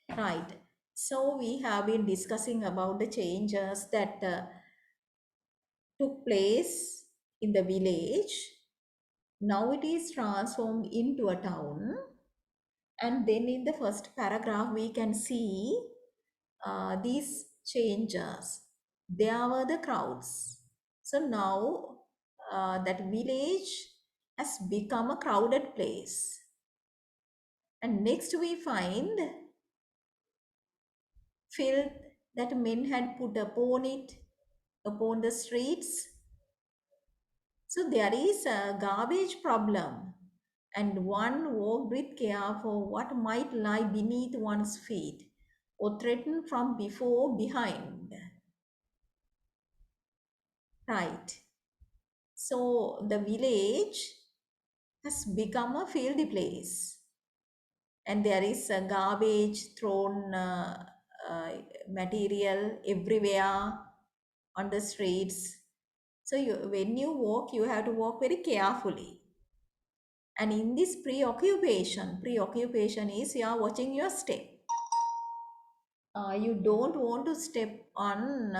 Right. So we have been discussing about the changes that took place in the village. Now it is transformed into a town. And then in the first paragraph, we can see these changes. There were the crowds. So now that village has become a crowded place. And next we find filth that men had put upon it, upon the streets. So there is a garbage problem, and one walked with care for what might lie beneath one's feet or threaten from before behind. Right. So the village has become a filthy place, and there is a garbage thrown uh, material everywhere on the streets. So when you walk, you have to walk very carefully. And in this preoccupation is you are watching your step. You don't want to step on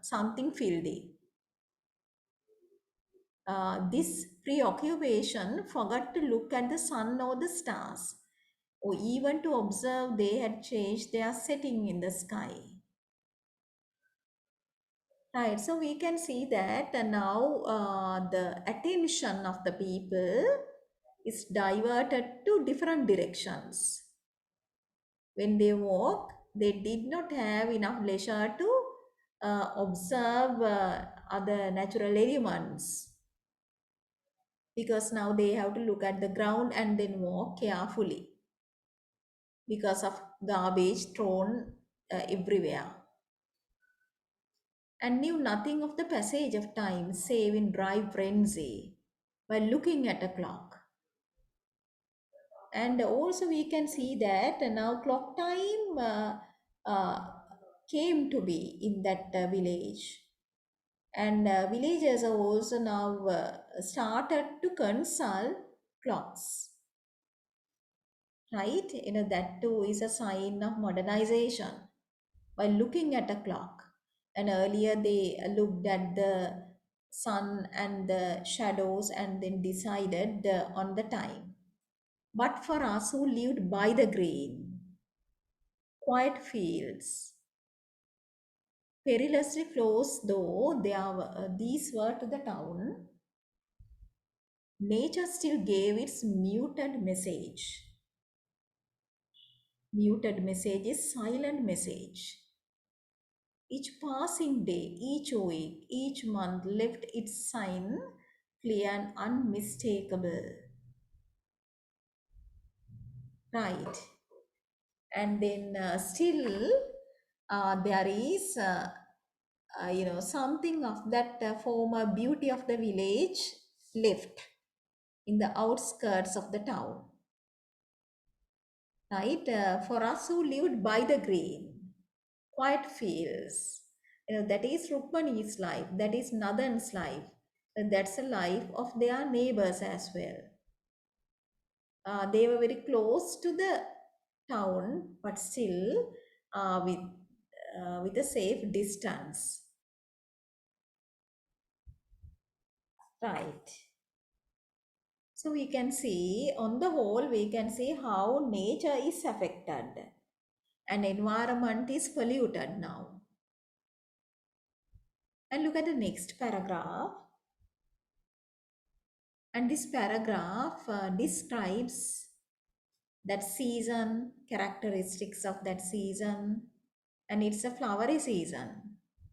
something filthy. This preoccupation forgot to look at the sun or the stars, or even to observe they had changed their setting in the sky. Right, so we can see that now the attention of the people is diverted to different directions. When they walk, they did not have enough leisure to observe other natural elements, because now they have to look at the ground and then walk carefully because of garbage thrown everywhere, and knew nothing of the passage of time save in dry frenzy by looking at a clock. And also we can see that now clock time uh, came to be in that village, and villagers are also now started to consult clocks, right? That too is a sign of modernization by looking at a clock. And earlier they looked at the sun and the shadows and then decided on the time. But for us who lived by the green, quiet fields, perilously close though these were to the town, nature still gave its muted message. Muted message is silent message. Each passing day, each week, each month left its sign clear and unmistakable. Right. And then still there is something of that former beauty of the village left in the outskirts of the town, right? For us who lived by the green, quiet fields, that is Rukmani's life, that is Nadan's life, that's the life of their neighbors as well. They were very close to the town, but still with a safe distance, right? So we can see, on the whole, we can see how nature is affected and environment is polluted now. And look at the next paragraph. And this paragraph describes that season, characteristics of that season, and it's a flowery season.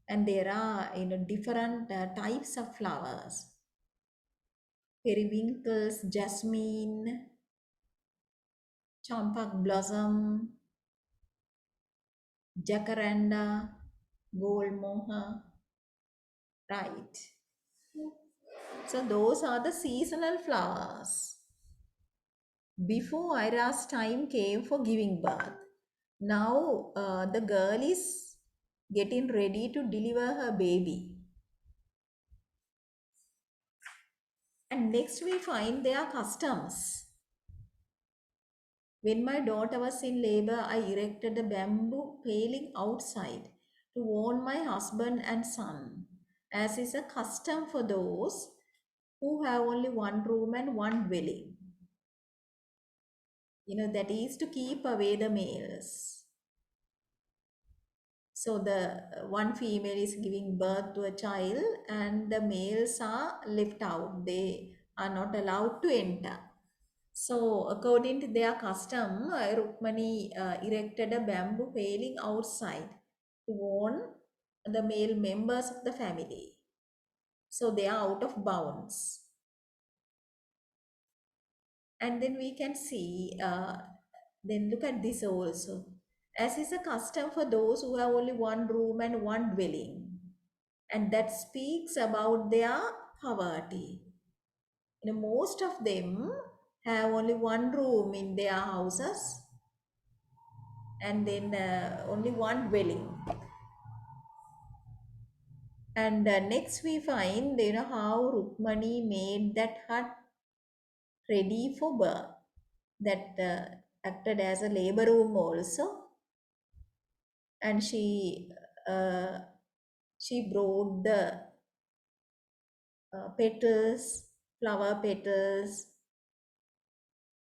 And there are different types of flowers: periwinkles, jasmine, champak blossom, jacaranda, gold moha, right? So those are the seasonal flowers. Before Ira's time came for giving birth, now the girl is getting ready to deliver her baby. And next we find their customs. When my daughter was in labor, I erected a bamboo paling outside to warn my husband and son, as is a custom for those who have only one room and one dwelling. That is to keep away the males. So the one female is giving birth to a child and the males are left out. They are not allowed to enter. So according to their custom, Rukmani erected a bamboo paling outside to warn the male members of the family. So they are out of bounds. And then we can see, then look at this also. As is a custom for those who have only one room and one dwelling. And that speaks about their poverty. Most of them have only one room in their houses and then only one dwelling. And next we find, how Rukmani made that hut ready for birth. That acted as a labor room also. And uh, she brought the petals, flower petals,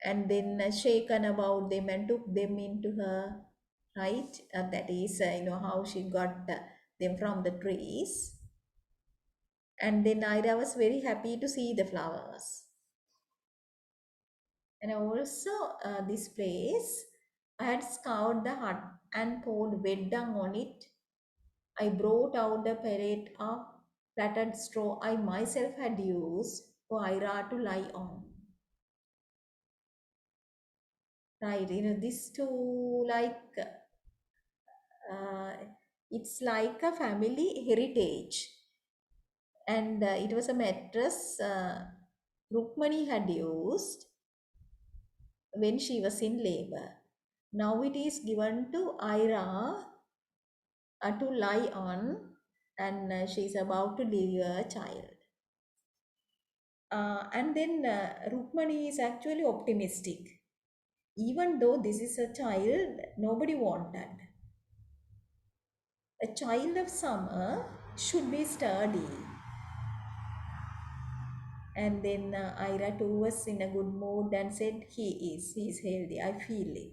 and then shaken about them and took them into her, right? That is, how she got them from the trees. And then Ira was very happy to see the flowers. And also, this place, I had scoured the hut and poured wet dung on it. I brought out the pellet of plaited straw I myself had used for Ira to lie on. Right, this too, like, uh, it's like a family heritage. And it was a mattress Rukmani had used when she was in labor. Now it is given to Ira to lie on, and she is about to deliver a child. And then Rukmani is actually optimistic. Even though this is a child nobody wanted, a child of summer should be sturdy. And then Ira too was in a good mood and said, he's healthy, I feel it.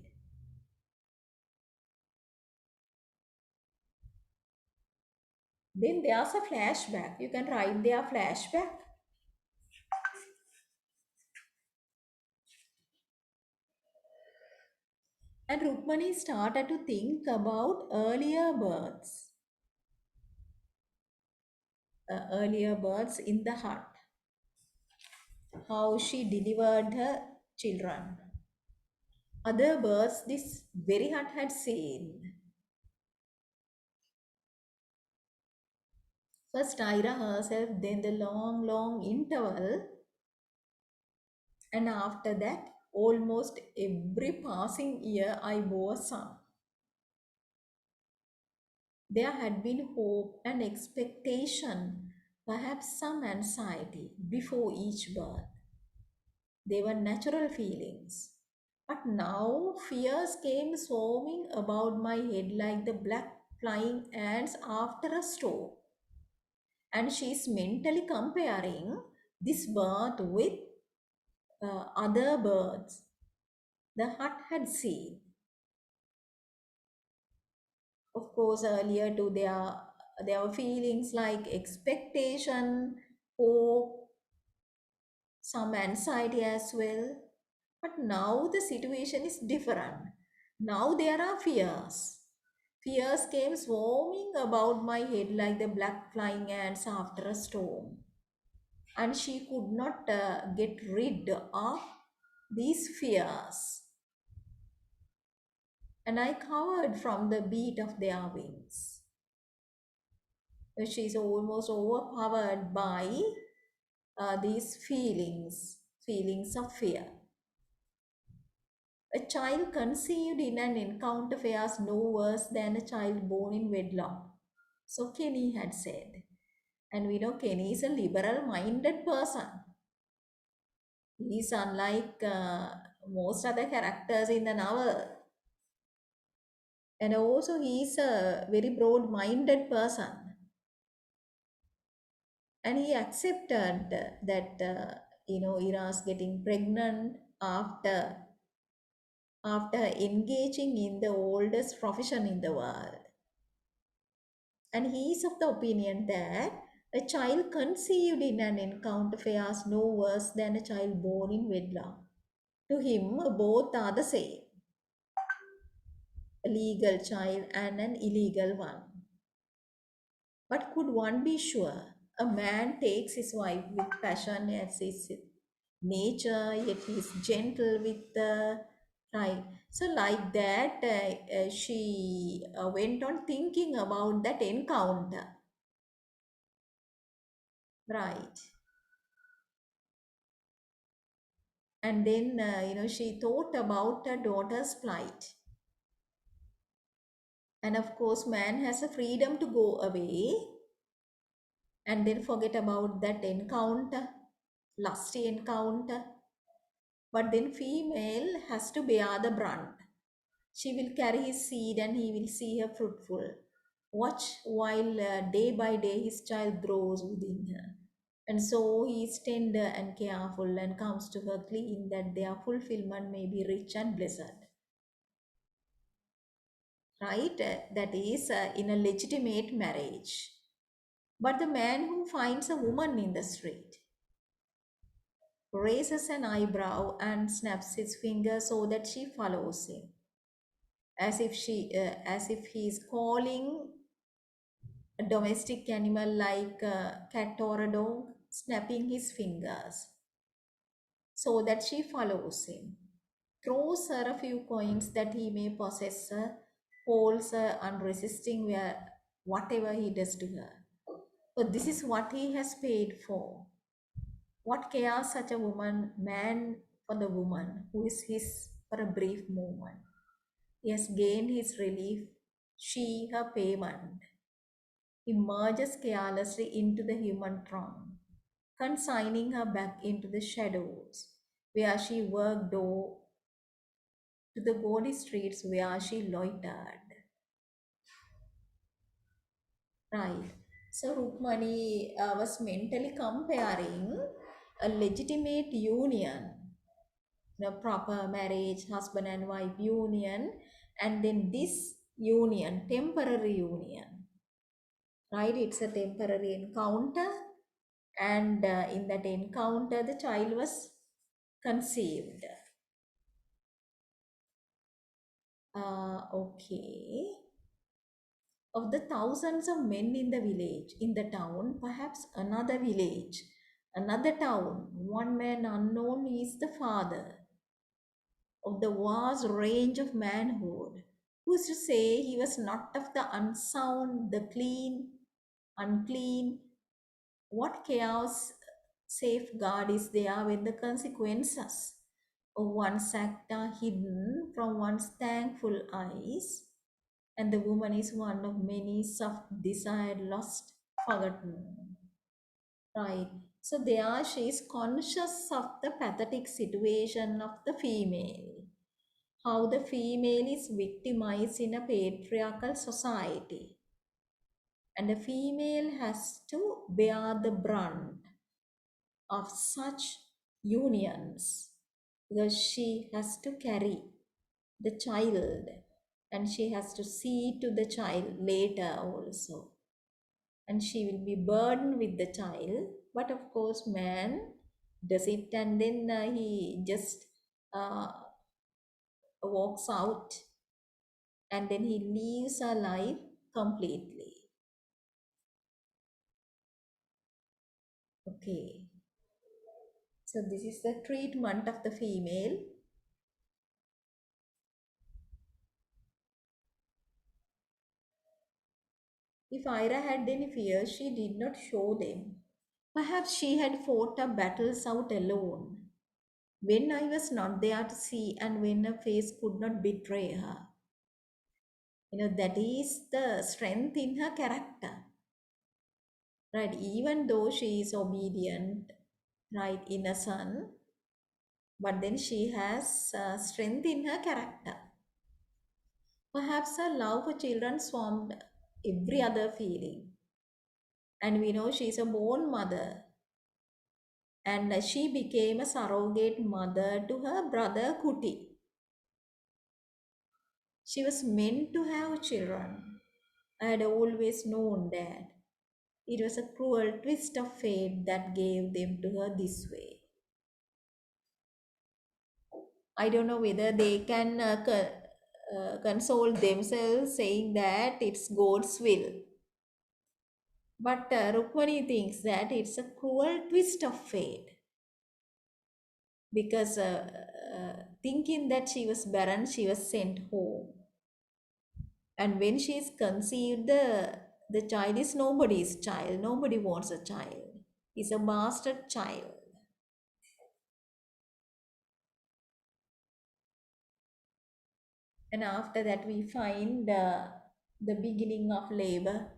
Then there's a flashback. You can write their flashback. And Rukmani started to think about earlier births in the hut, how she delivered her children. Other births this very hut had seen. First Ira herself, then the long, long interval, and after that, almost every passing year, I bore a son. There had been hope and expectation, perhaps some anxiety before each birth. They were natural feelings. But now fears came swarming about my head like the black flying ants after a storm. And she's mentally comparing this birth with other birds the hut had seen. Of course, earlier too, there were feelings like expectation, hope, some anxiety as well. But now the situation is different. Now there are fears. Fears came swarming about my head like the black flying ants after a storm. And she could not get rid of these fears. And I cowered from the beat of their wings. She is almost overpowered by these feelings of fear. A child conceived in an encounter fares no worse than a child born in wedlock. So Kenny had said. And we know Kenny is a liberal minded person. He is unlike most other characters in the novel. And also, he's a very broad minded person, and he accepted that Ira's getting pregnant after engaging in the oldest profession in the world. And he is of the opinion that a child conceived in an encounter fares no worse than a child born in wedlock. To him, both are the same, a legal child and an illegal one. But could one be sure? A man takes his wife with passion as his nature, yet he is gentle with the right. So, like that, she went on thinking about that encounter, right? And then, she thought about her daughter's plight. And of course, man has a freedom to go away and then forget about that encounter, lusty encounter. But then female has to bear the brunt. She will carry his seed and he will see her fruitful. Watch while day by day his child grows within her. And so he is tender and careful and comes to her clean that their fulfillment may be rich and blessed. Right? That is in a legitimate marriage. But the man who finds a woman in the street raises an eyebrow and snaps his finger so that she follows him, as if he is calling a domestic animal like a cat or a dog, snapping his fingers so that she follows him, throws her a few coins that he may possess her, holds her unresisting where whatever he does to her. So this is what he has paid for. What cares such a man for the woman who is his for a brief moment? He has gained his relief, she her payment. He merges carelessly into the human throng, consigning her back into the shadows, where she worked door to the gaudy streets where she loitered. Right. So Rukmani was mentally comparing a legitimate union, proper marriage, husband and wife union, and then this union, temporary union, right? It's a temporary encounter, and in that encounter, the child was conceived. Okay. Of the thousands of men in the village, in the town, perhaps another village, another town, one man unknown is the father of the vast range of manhood. Who's to say he was not of the unsound, the clean, unclean? What chaos safeguard is there when the consequences of one's act are hidden from one's thankful eyes, and the woman is one of many soft, desired, lost, forgotten? Right. So there she is conscious of the pathetic situation of the female, how the female is victimized in a patriarchal society, and the female has to bear the brunt of such unions because she has to carry the child and she has to see to the child later also, and she will be burdened with the child. But of course man does it, and then he just uh, walks out, and then he leaves her life completely. Okay, so this is the treatment of the female. If Ira had any fears, she did not show them. Perhaps she had fought her battles out alone, when I was not there to see and when her face could not betray her. That is the strength in her character, right? Even though she is obedient, right, innocent, but then she has strength in her character. Perhaps her love for children swamped every other feeling. And we know she's a born mother, and she became a surrogate mother to her brother Kuti. She was meant to have children. I had always known that. It was a cruel twist of fate that gave them to her this way. I don't know whether they can console themselves saying that it's God's will. But Rukmani thinks that it's a cruel twist of fate because thinking that she was barren, she was sent home. And when she is conceived, the child is nobody's child. Nobody wants a child. It's a bastard child. And after that, we find the beginning of labor.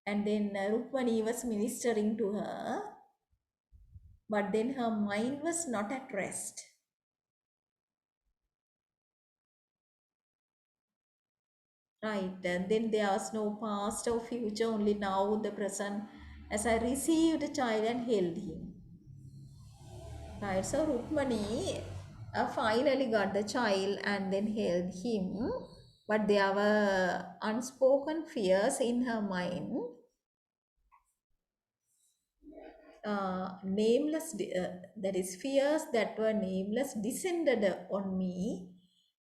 And then Rukmani was ministering to her, but then her mind was not at rest. Right, and then there was no past or future, only now the present. As I received a child and held him. Right, so Rukmani finally got the child and then held him, but there were unspoken fears in her mind, that is fears that were nameless descended on me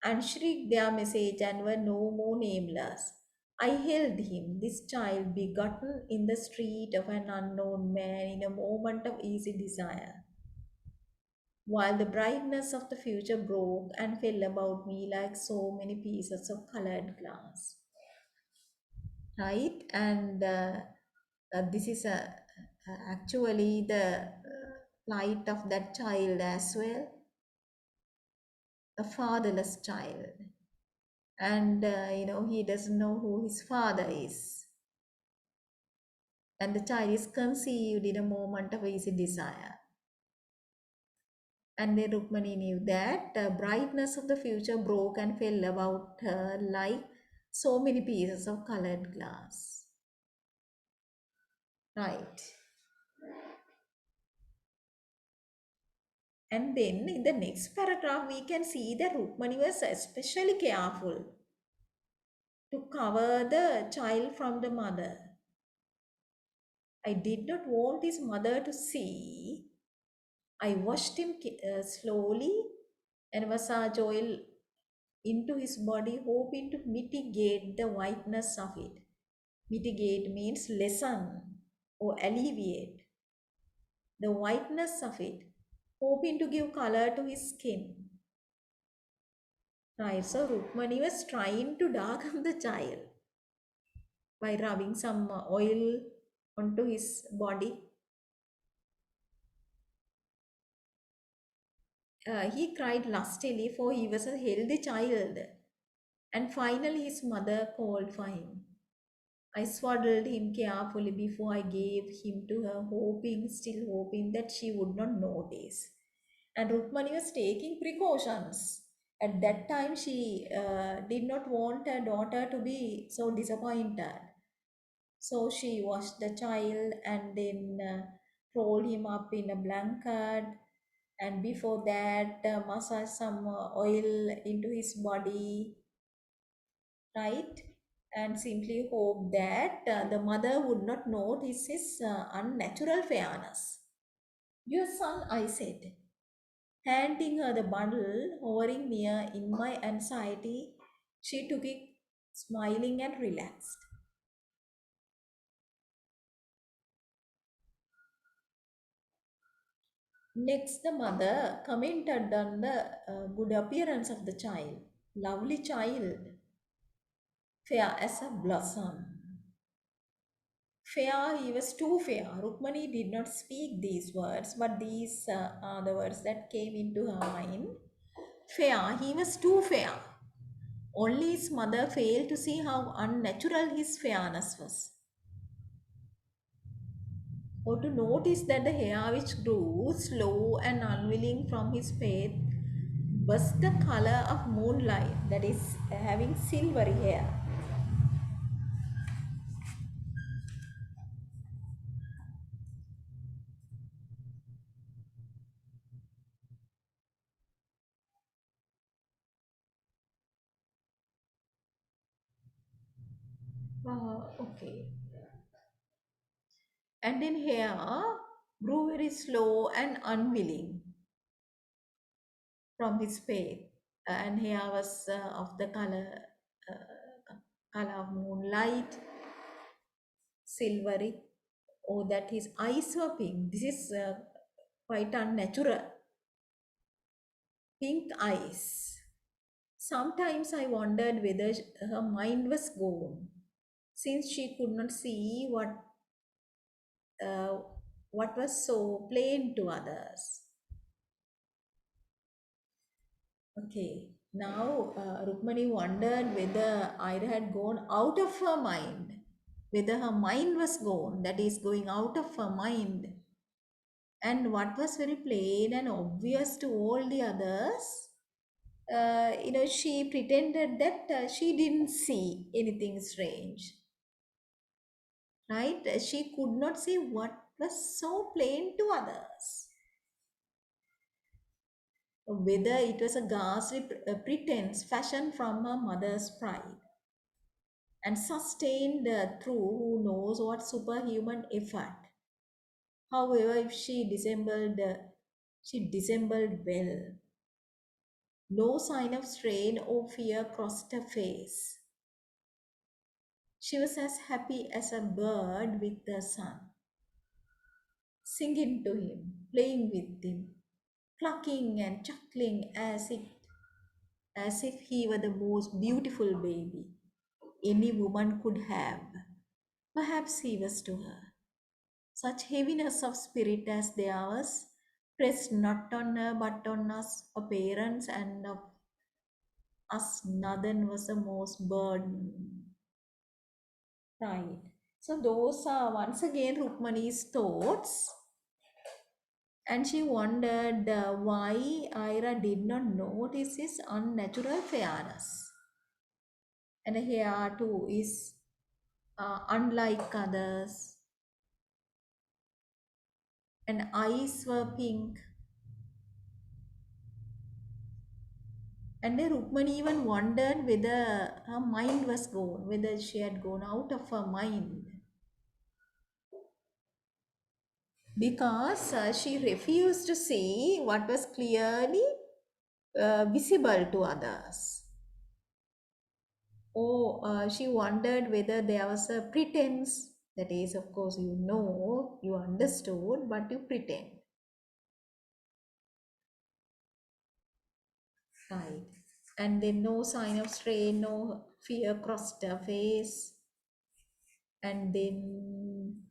and shrieked their message and were no more nameless. I held him, this child begotten in the street of an unknown man in a moment of easy desire, while the brightness of the future broke and fell about me like so many pieces of colored glass. Right, and this is actually the plight of that child as well, a fatherless child. And he doesn't know who his father is, and the child is conceived in a moment of easy desire. And then Rukmani knew that the brightness of the future broke and fell about her like so many pieces of colored glass. Right. And then in the next paragraph, we can see that Rukmani was especially careful to cover the child from the mother. I did not want his mother to see. I washed him slowly and massaged oil into his body, hoping to mitigate the whiteness of it. Mitigate means lessen or alleviate the whiteness of it, hoping to give color to his skin. Right, so Rukmani was trying to darken the child by rubbing some oil onto his body. He cried lustily, for he was a healthy child. And finally, his mother called for him. I swaddled him carefully before I gave him to her, still hoping that she would not notice. And Rukmani was taking precautions. At that time, she did not want her daughter to be so disappointed. So she washed the child and then rolled him up in a blanket. And before that, massage some oil into his body, right? And simply hope that the mother would not notice his unnatural fairness. Your son, I said, handing her the bundle, hovering near in my anxiety. She took it, smiling and relaxed. Next, the mother commented on the good appearance of the child. Lovely child, fair as a blossom. Fair, he was too fair. Rukmani did not speak these words, but these are the words that came into her mind. Fair, he was too fair. Only his mother failed to see how unnatural his fairness was. or to notice that the hair which grew slow and unwilling from his face was the color of moonlight, that is, having silvery hair. Okay. And then hair grew very slow and unwilling from his face, and hair was of the color of moonlight, silvery. Oh, that his eyes were pink. This is quite unnatural. Pink eyes. Sometimes I wondered whether her mind was gone, since she could not see uh, what was so plain to others. Okay, now Rukmani wondered whether Ira had gone out of her mind, whether her mind was gone, that is, going out of her mind. And what was very plain and obvious to all the others, she pretended that she didn't see anything strange, right? She could not see what was so plain to others. Whether it was a ghastly pretense fashioned from her mother's pride and sustained through who knows what superhuman effort. However, if she dissembled well. No sign of strain or fear crossed her face. She was as happy as a bird with the sun, singing to him, playing with him, clucking and chuckling as if he were the most beautiful baby any woman could have. Perhaps he was to her. Such heaviness of spirit as theirs pressed not on her but on us, her parents, and of us nothing was the most burden. Right. So those are once again Rukmani's thoughts, and she wondered why Ira did not notice his unnatural fairness. And here too is unlike others, and eyes were pink. And then Rukmani even wondered whether her mind was gone, whether she had gone out of her mind, because she refused to see what was clearly visible to others. Or she wondered whether there was a pretense. That is, of course, you understood, but you pretend. Right. And then no sign of strain, no fear crossed her face. And then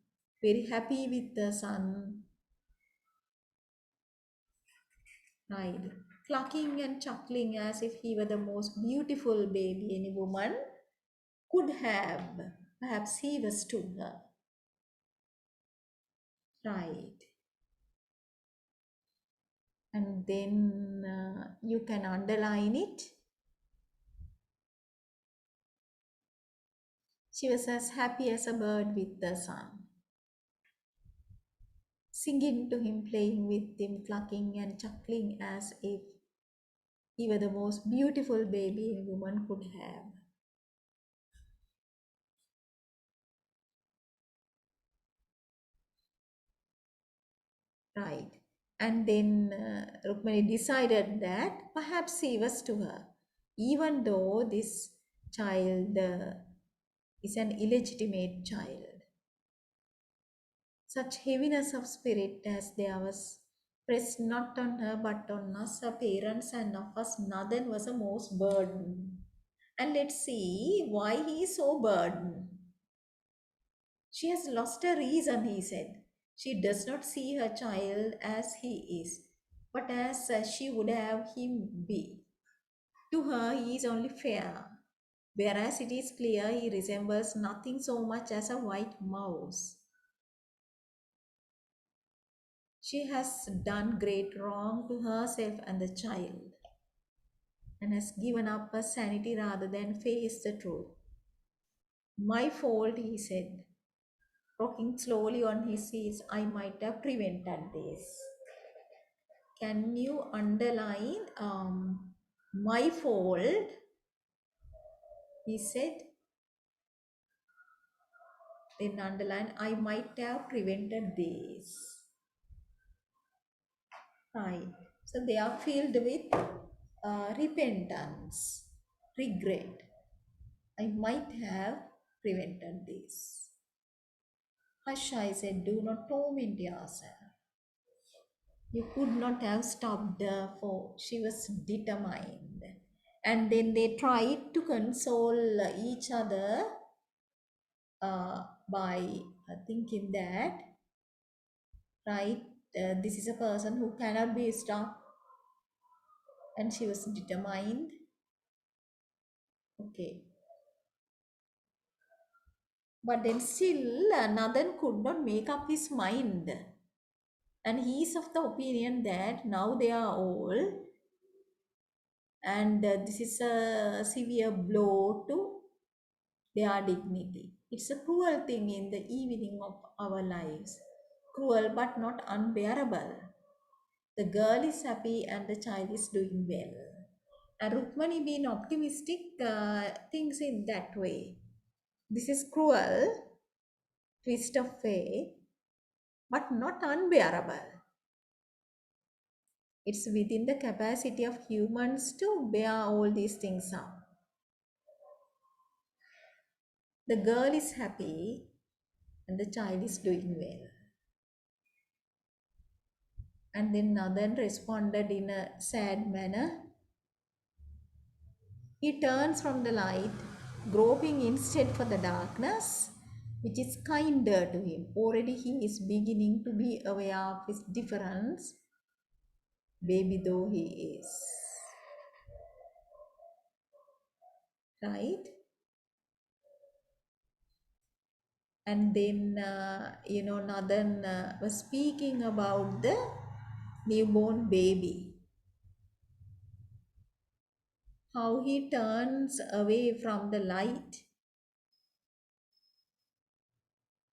very happy with the sun. Right. Clucking and chuckling as if he were the most beautiful baby any woman could have. Perhaps he was to her. Right. And then you can underline it. She was as happy as a bird with the sun, singing to him, playing with him, clucking and chuckling as if he were the most beautiful baby a woman could have. Right. And then Rukmani decided that perhaps he was to her, even though this child is an illegitimate child. Such heaviness of spirit as there was pressed not on her but on us, her parents, and of us nothing was a most burden. And let's see why he is so burdened. She has lost her reason, he said. She does not see her child as he is, but as she would have him be. To her, he is only fair, whereas it is clear he resembles nothing so much as a white mouse. She has done great wrong to herself and the child and has given up her sanity rather than face the truth. My fault, he said, rocking slowly on his seat. I might have prevented this. Can you underline my fault? He said, then underline, I might have prevented this. Right. So they are filled with repentance, regret. I might have prevented this. Hush, I said, do not torment yourself. You could not have stopped her, for she was determined. And then they tried to console each other by thinking that, right, this is a person who cannot be stopped, and she was determined. Okay. But then still, Nathan could not make up his mind. And he is of the opinion that now they are old, and this is a severe blow to their dignity. It's a cruel thing in the evening of our lives. Cruel but not unbearable. The girl is happy and the child is doing well. And Rukmani being optimistic thinks in that way. This is cruel, twist of fate, but not unbearable. It's within the capacity of humans to bear all these things up. The girl is happy and the child is doing well. And then Nathan responded in a sad manner. He turns from the light, groping instead for the darkness, which is kinder to him. Already he is beginning to be aware of his difference, baby though he is. Right? And then, Nathan was speaking about the newborn baby, how he turns away from the light,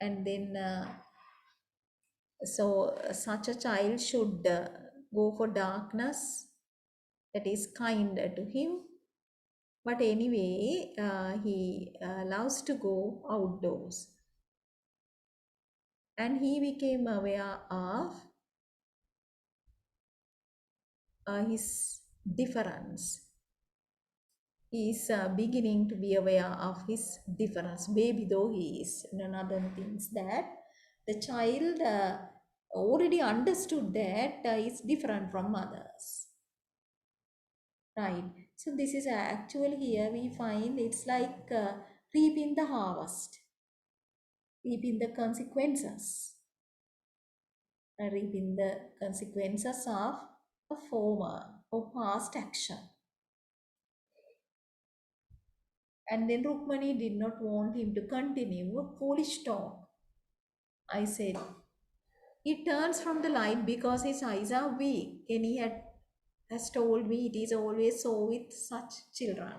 and then such a child should go for darkness that is kinder to him. But anyway, he loves to go outdoors, and he became aware of his difference. He is beginning to be aware of his difference, baby though he is. Another thinks that the child already understood that is different from others. Right. So this is actually here we find it's like reaping the harvest, reaping the consequences, reaping the consequences of a former or past action. And then Rukmani did not want him to continue foolish talk. I said, he turns from the light because his eyes are weak. And he has told me it is always so with such children.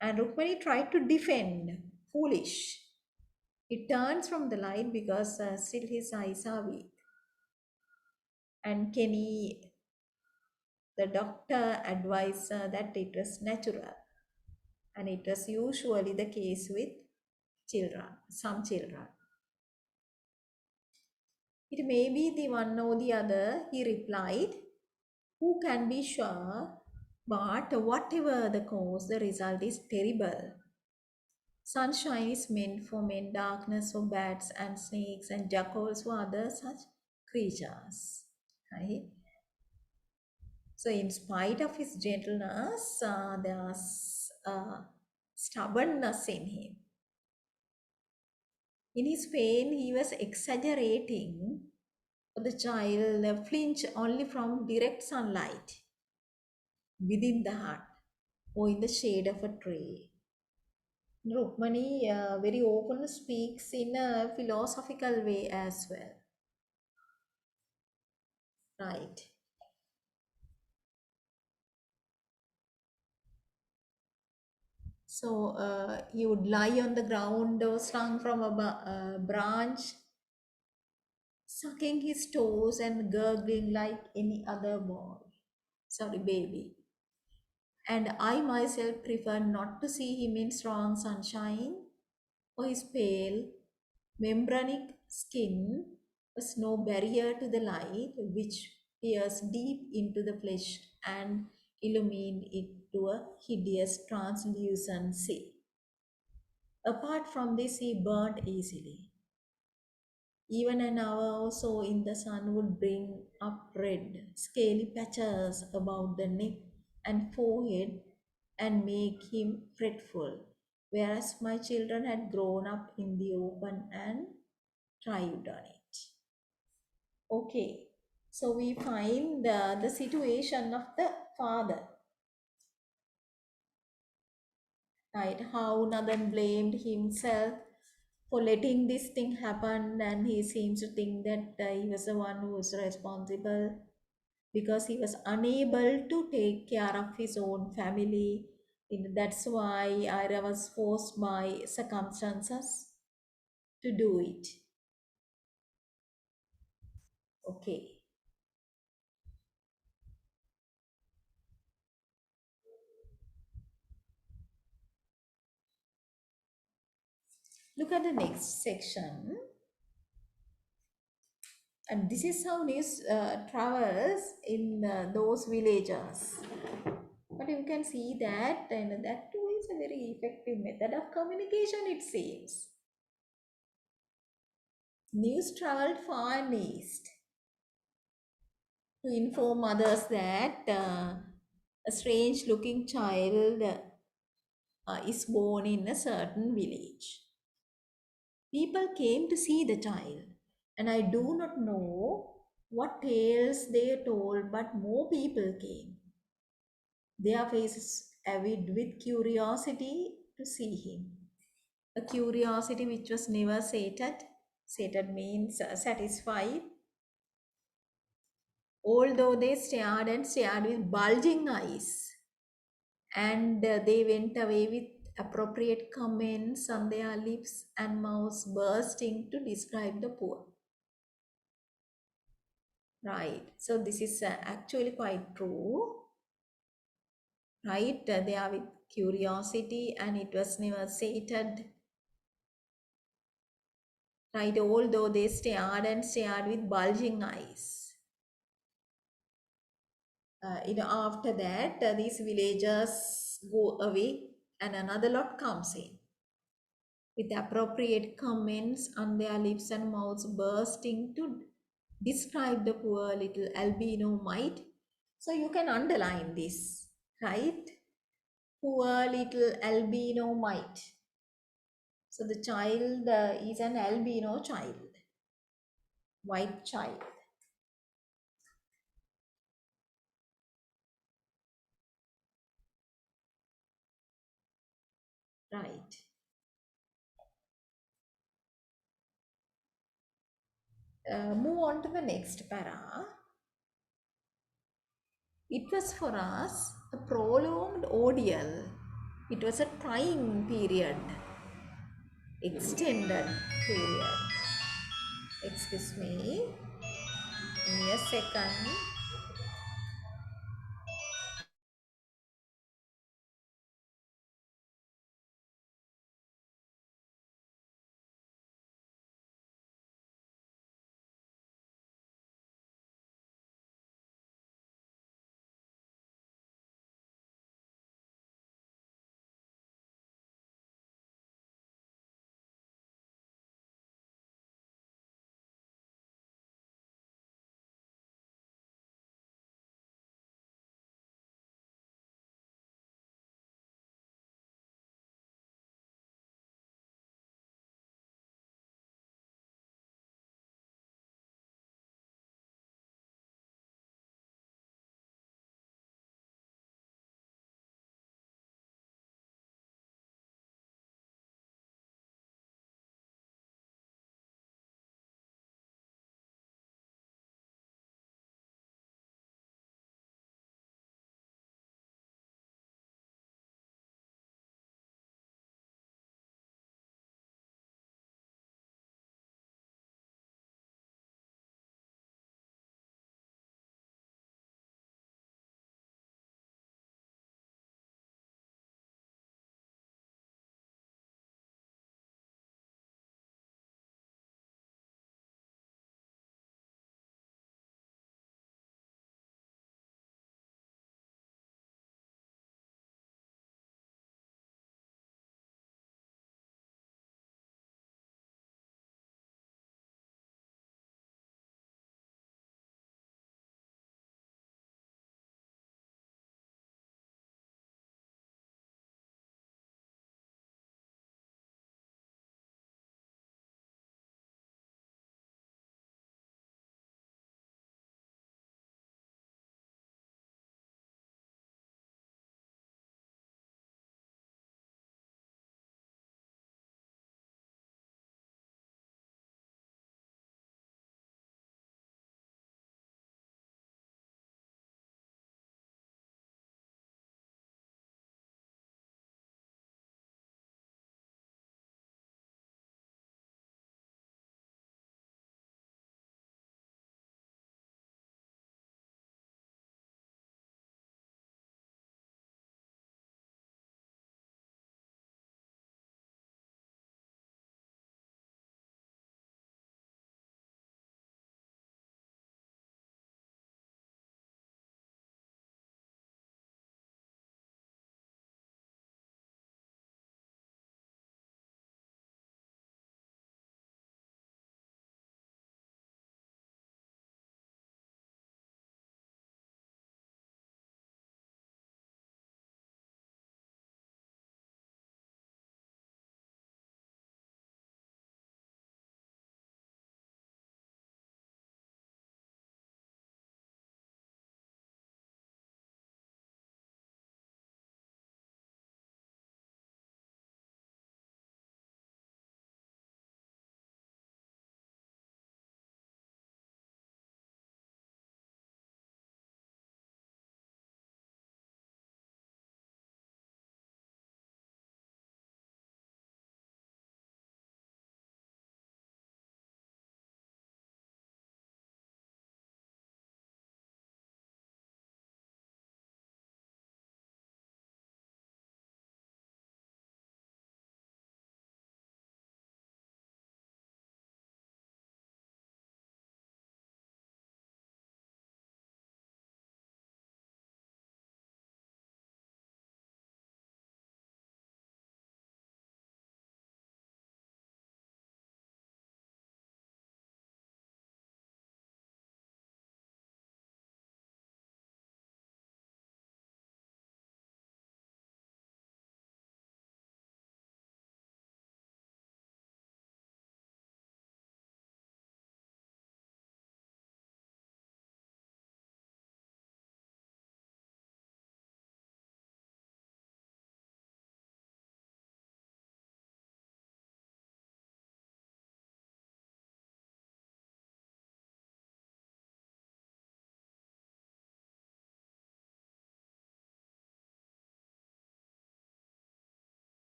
And Rukmani tried to defend, foolish. He turns from the light because still his eyes are weak. And Kenny, the doctor, advised that it was natural. And it was usually the case with children, some children. It may be the one or the other, he replied. Who can be sure? But whatever the cause, the result is terrible. Sunshine is meant for men, darkness for bats and snakes and jackals for other such creatures. Right? So, in spite of his gentleness, there's stubbornness in him. In his pain, he was exaggerating. The child flinch only from direct sunlight within the hut or in the shade of a tree. Rukmani very often speaks in a philosophical way as well. Right. So he would lie on the ground or slung from a branch, sucking his toes and gurgling like any other boy. Sorry, baby. And I myself prefer not to see him in strong sunshine, for his pale, membranic skin was no barrier to the light which pierced deep into the flesh and illumined it to a hideous translucency. Apart from this, he burnt easily. Even an hour or so in the sun would bring up red, scaly patches about the neck and forehead and make him fretful, whereas my children had grown up in the open and thrived on it. Okay, so we find the situation of the father, right? How Nathan blamed himself for letting this thing happen, and he seems to think that he was the one who was responsible because he was unable to take care of his own family. That's why Ira was forced by circumstances to do it. Okay, look at the next section. And this is how news travels in those villages. But you can see that, and that too is a very effective method of communication, it seems. News traveled far and east to inform others that a strange looking child is born in a certain village. People came to see the child, and I do not know what tales they told, but more people came, their faces avid with curiosity to see him. A curiosity which was never sated. Sated means satisfied. Although they stared and stared with bulging eyes, and they went away with appropriate comments on their lips and mouths bursting to describe the poor. Right. So this is actually quite true. Right. They are with curiosity and it was never sated. Right. Although they stared and stared with bulging eyes. After that, these villagers go away and another lot comes in with appropriate comments on their lips and mouths bursting to describe the poor little albino mite. So you can underline this, right? Poor little albino mite. So the child is an albino child, white child, right? Move on to the next para. It was for us a prolonged ordeal. It was a trying period, extended period. Excuse me, give me a second.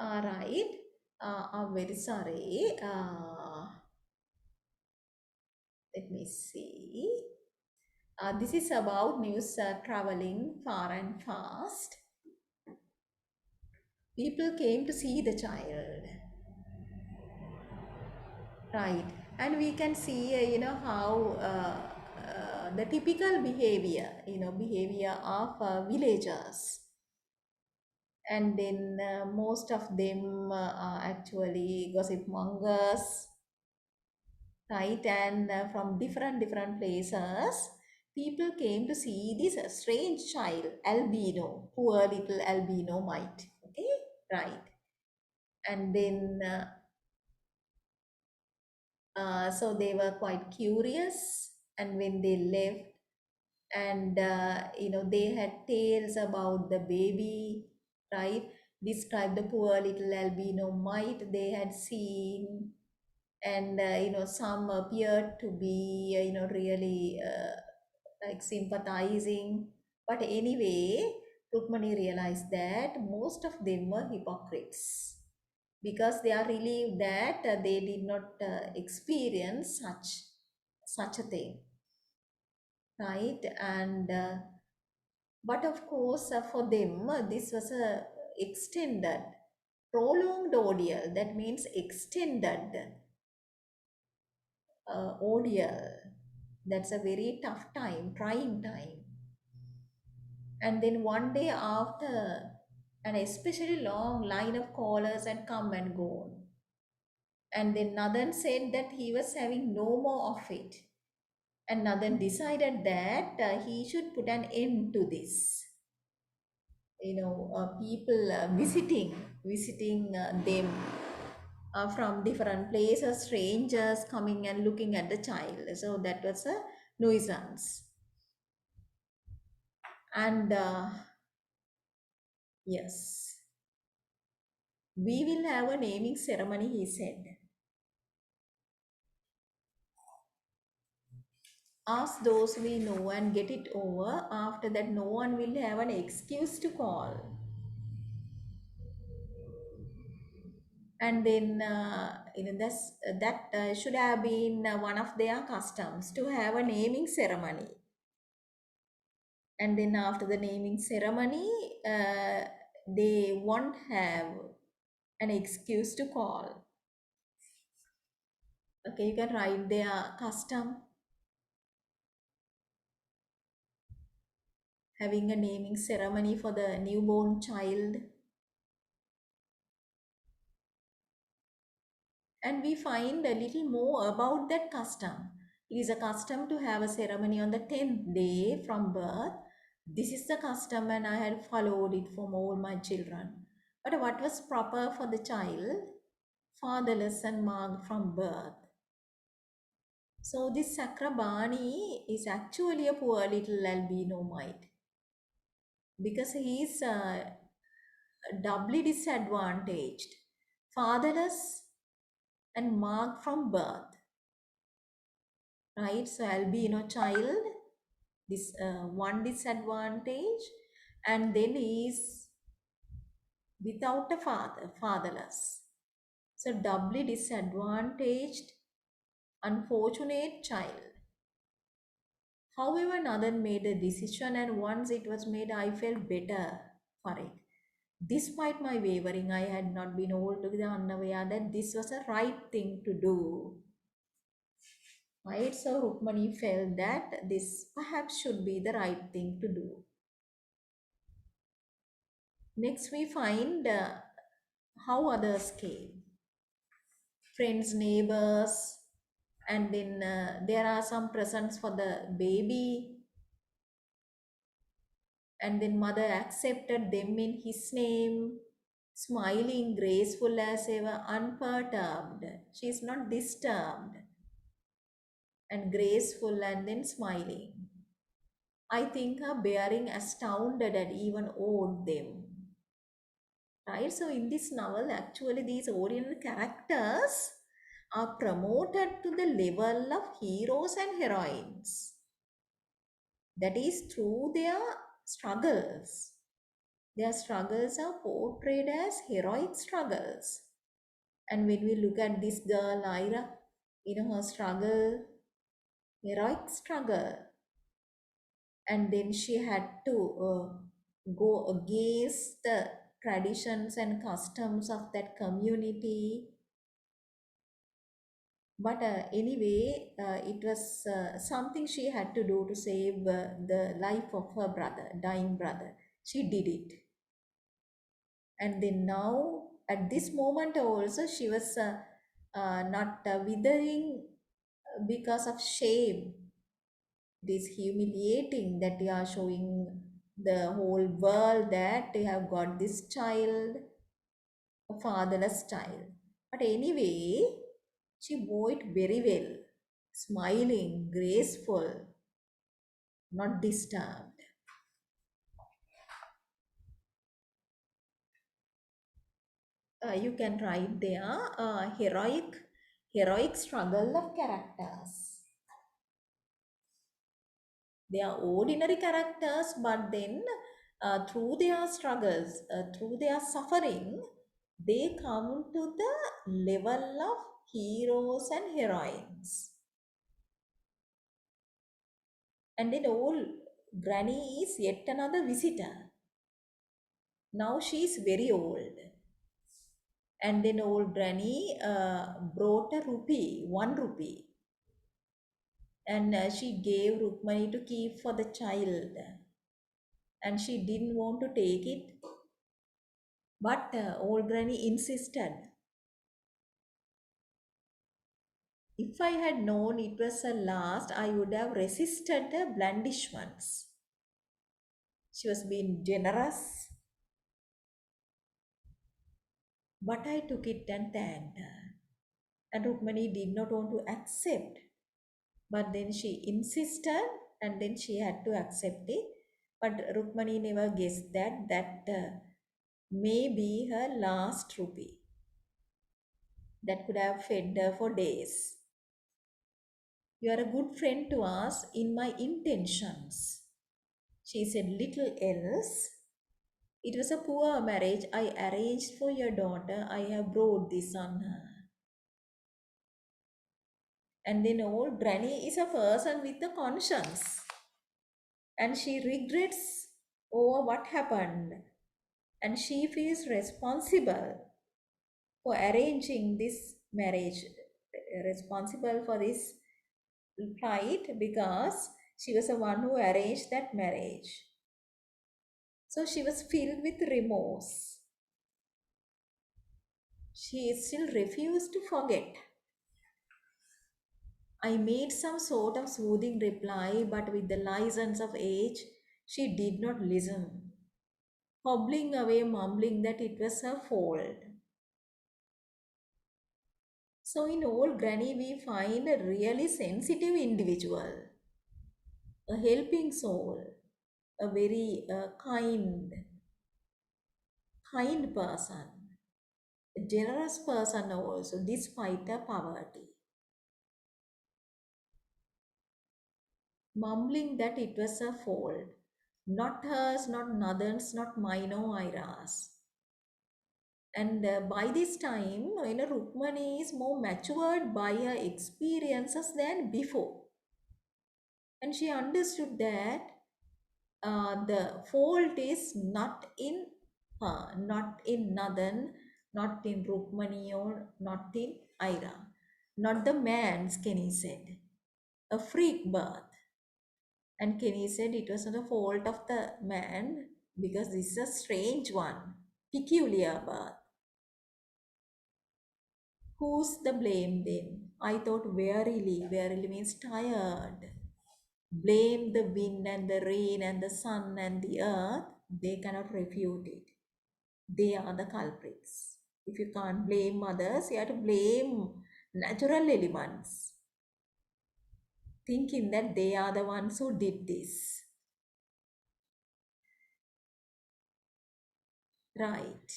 Right. I'm very sorry. Let me see. This is about news traveling far and fast. People came to see the child, right? And we can see, how the typical behavior, behavior of villagers. And then most of them are actually gossip mongers, right? And from different places, people came to see this strange child, albino, poor little albino mite. Okay, right. And then so they were quite curious, and when they left, and they had tales about the baby, right? Describe the poor little albino mite they had seen, and some appeared to be really like sympathizing. But anyway, Rukmani realized that most of them were hypocrites, because they are relieved that they did not experience such a thing, right? And but of course, for them, this was a extended, prolonged ordeal. That means extended ordeal. That's a very tough time, trying time. And then one day after, an especially long line of callers had come and gone. And then Nadan said that he was having no more of it. And Nadan decided that he should put an end to this. People visiting them from different places, strangers coming and looking at the child. So that was a nuisance. And yes, we will have a naming ceremony, he said. Ask those we know and get it over. After that, no one will have an excuse to call. And then, that should have been one of their customs, to have a naming ceremony. And then after the naming ceremony, they won't have an excuse to call. Okay, you can write their custom, having a naming ceremony for the newborn child. And we find a little more about that custom. It is a custom to have a ceremony on the 10th day from birth. This is the custom, and I had followed it from all my children. But what was proper for the child? Fatherless and marked from birth. So this Sakrabani is actually a poor little albino mite, because he is doubly disadvantaged, fatherless and marked from birth, right? So albino child, this one disadvantage, and then he is without a father, fatherless. So doubly disadvantaged, unfortunate child. However, Nathan made a decision, and once it was made, I felt better for it. Despite my wavering, I had not been altogether unaware that this was a right thing to do. Right? So Rukmani felt that this perhaps should be the right thing to do. Next, we find how others came. Friends, neighbors, and then there are some presents for the baby, and then mother accepted them in his name, smiling, graceful as ever, unperturbed. She is not disturbed, and graceful and then smiling. I think her bearing astounded and even awed them. Right? So in this novel, actually these oriental characters are promoted to the level of heroes and heroines. That is through their struggles. Their struggles are portrayed as heroic struggles. And when we look at this girl, Ira, her struggle, heroic struggle, and then she had to go against the traditions and customs of that community. But anyway, it was something she had to do to save the life of her brother, dying brother. She did it. And then now, at this moment also, she was not withering because of shame. This humiliating that you are showing the whole world that you have got this child, a fatherless child. But anyway, she bore it very well, smiling, graceful, not disturbed. You can write there heroic struggle of characters. They are ordinary characters, but then through their struggles, through their suffering, they come to the level of heroes and heroines. And then old Granny is yet another visitor. Now she is very old. And then old Granny brought a rupee, 1 rupee, and she gave Rukmani to keep for the child. And she didn't want to take it, but old Granny insisted. If I had known it was her last, I would have resisted the blandishments. She was being generous, but I took it and thanked her. And Rukmani did not want to accept, but then she insisted, and then she had to accept it. But Rukmani never guessed that may be her last rupee that could have fed her for days. You are a good friend to us in my intentions. She said little else. It was a poor marriage I arranged for your daughter. I have brought this on her. And then old Granny is a person with a conscience. And she regrets over what happened. And she feels responsible for arranging this marriage, responsible for this plight because she was the one who arranged that marriage. So she was filled with remorse. She still refused to forget. I made some sort of soothing reply, but with the license of age, she did not listen, hobbling away, mumbling that it was her fault. So, in old Granny, we find a really sensitive individual, a helping soul, a very kind person, a generous person also, despite her poverty. Mumbling that it was her fault, not hers, not Nadan's, not mine or Ira's. And by this time, Rukmani is more matured by her experiences than before. And she understood that the fault is not in her, not in Nadan, not in Rukmani, or not in Ira. Not the man's, Kenny said. A freak birth. And Kenny said it was not the fault of the man because this is a strange one, peculiar birth. Who's the blame then? I thought wearily. Wearily means tired. Blame the wind and the rain and the sun and the earth. They cannot refute it. They are the culprits. If you can't blame others, you have to blame natural elements, thinking that they are the ones who did this. Right.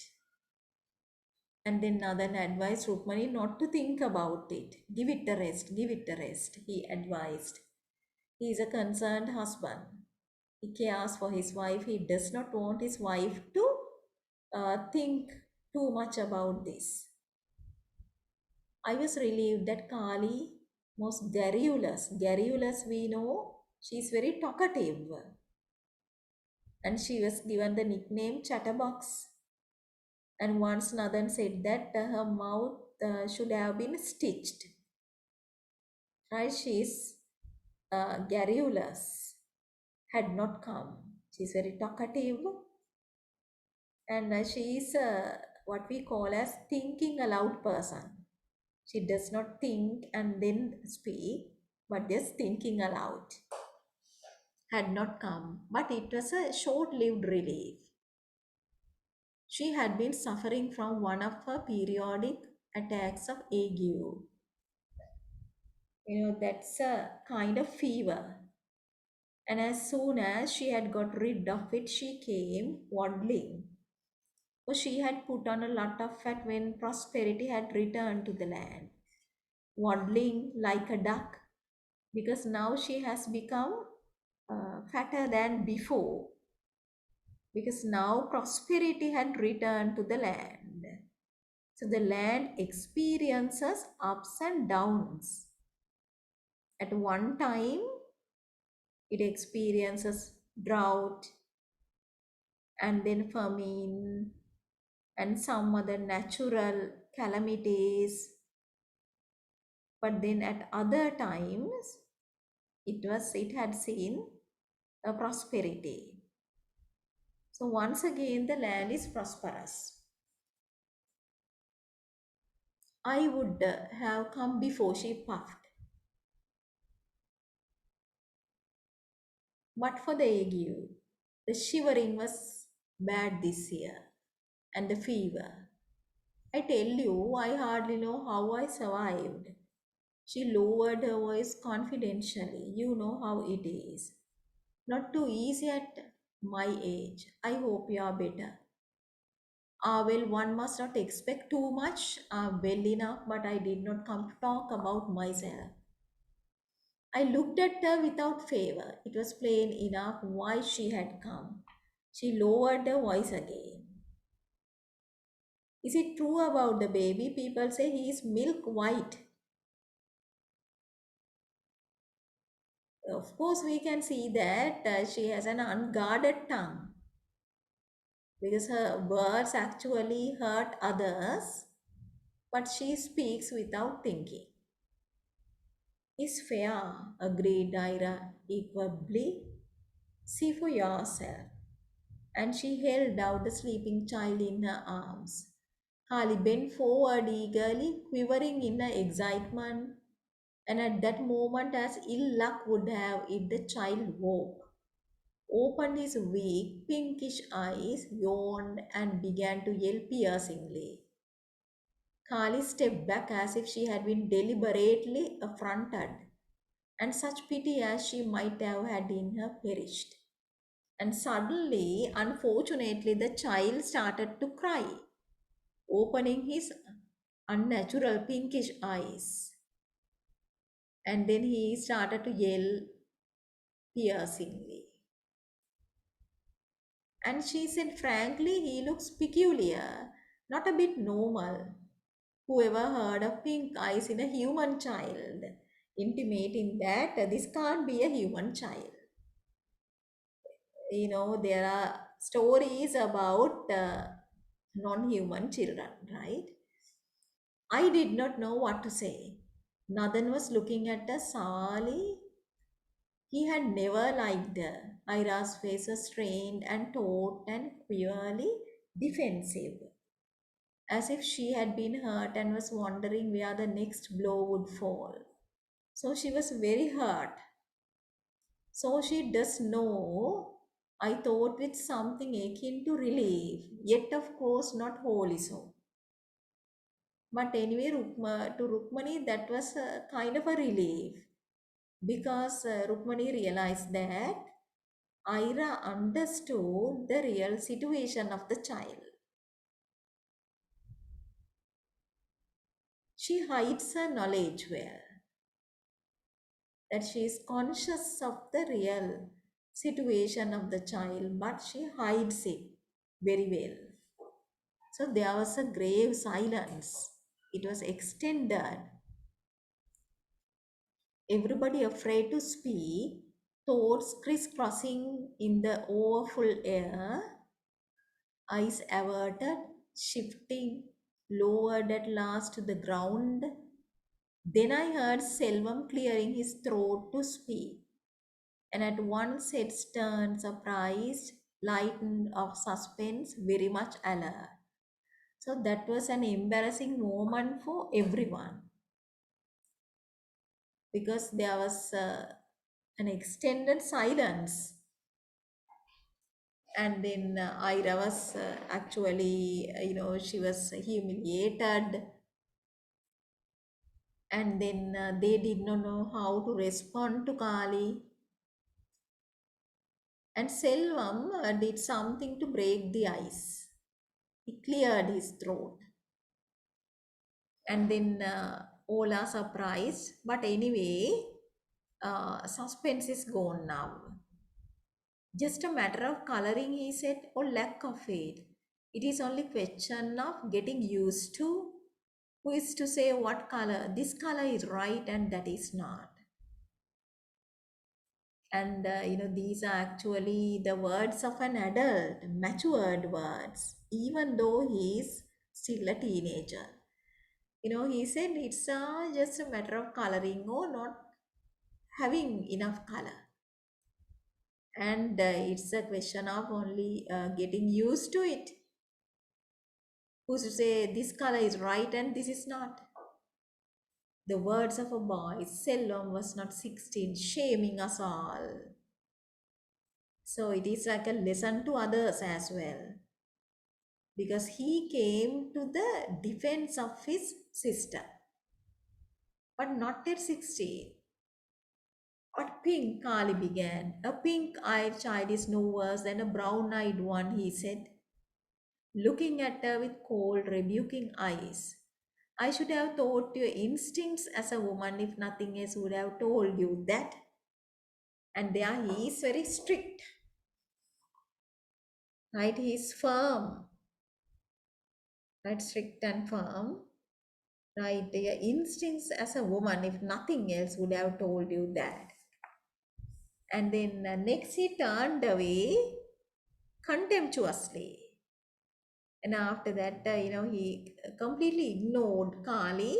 And then Nadan advised Rukmani not to think about it. Give it a rest, give it a rest, he advised. He is a concerned husband. He cares for his wife. He does not want his wife to think too much about this. I was relieved that Kali was garrulous. Garrulous, we know, she's very talkative. And she was given the nickname Chatterbox. And once Nathan said that her mouth should have been stitched. Right? She's garrulous, had not come. She's very talkative, and she is what we call as thinking aloud person. She does not think and then speak, but just thinking aloud. Had not come, but it was a short-lived relief. She had been suffering from one of her periodic attacks of ague. That's a kind of fever. And as soon as she had got rid of it, she came waddling. For she had put on a lot of fat when prosperity had returned to the land, waddling like a duck, because now she has become fatter than before, because now prosperity had returned to the land. So the land experiences ups and downs. At one time, it experiences drought and then famine and some other natural calamities. But then at other times, it had seen a prosperity. So once again, the land is prosperous. I would have come before, she puffed, but for the ague. The shivering was bad this year, and the fever. I tell you, I hardly know how I survived. She lowered her voice confidentially. You know how it is. Not too easy at my age. I hope you are better. Well, one must not expect too much. Well enough, but I did not come to talk about myself. I looked at her without favor. It was plain enough why she had come. She lowered her voice again. Is it true about the baby? People say he is milk white. Of course, we can see that she has an unguarded tongue because her words actually hurt others, but she speaks without thinking. Is fair, agreed Ira equably. See for yourself. And she held out the sleeping child in her arms. Harley bent forward eagerly, quivering in her excitement, and at that moment, as ill luck would have it, the child woke, opened his weak, pinkish eyes, yawned, and began to yell piercingly. Carly stepped back as if she had been deliberately affronted, and such pity as she might have had in her perished. And suddenly, unfortunately, the child started to cry, opening his unnatural pinkish eyes. And then he started to yell piercingly. And she said, frankly, he looks peculiar, not a bit normal. Whoever heard of pink eyes in a human child, intimating that this can't be a human child. There are stories about non-human children, right? I did not know what to say. Nathan was looking at us sourly. He had never liked her. Ira's face was strained and taut and queerly defensive, as if she had been hurt and was wondering where the next blow would fall. So she was very hurt. So she does know, I thought, with something akin to relief, yet of course not wholly so. But anyway, to Rukmani, that was a kind of a relief because Rukmani realized that Ira understood the real situation of the child. She hides her knowledge well, that she is conscious of the real situation of the child, but she hides it very well. So there was a grave silence. It was extended. Everybody afraid to speak, thoughts crisscrossing in the overfull air, eyes averted, shifting, lowered at last to the ground. Then I heard Selvam clearing his throat to speak, and at once said stern, surprised, lightened of suspense, very much alert. So that was an embarrassing moment for everyone because there was an extended silence. And then Ira was actually, she was humiliated. And then they did not know how to respond to Kali. And Selvam did something to break the ice. He cleared his throat. And then all are surprised. But anyway, suspense is gone now. Just a matter of coloring, he said, or lack of it. It is only question of getting used to who is to say what color. This color is right and that is not. And these are actually the words of an adult, matured words, even though he is still a teenager. He said it's just a matter of coloring or not having enough color. And it's a question of only getting used to it. Who's to say this color is right and this is not? The words of a boy, Selvam was not 16, shaming us all. So it is like a lesson to others as well. Because he came to the defense of his sister, but not at 16. But pink, Kali began. A pink-eyed child is no worse than a brown-eyed one, he said, looking at her with cold, rebuking eyes. I should have thought your instincts as a woman if nothing else would have told you that. And there he is very strict, right? He is firm, right? Strict and firm, right? Your instincts as a woman, if nothing else would have told you that. And then next he turned away contemptuously. And after that, he completely ignored Kali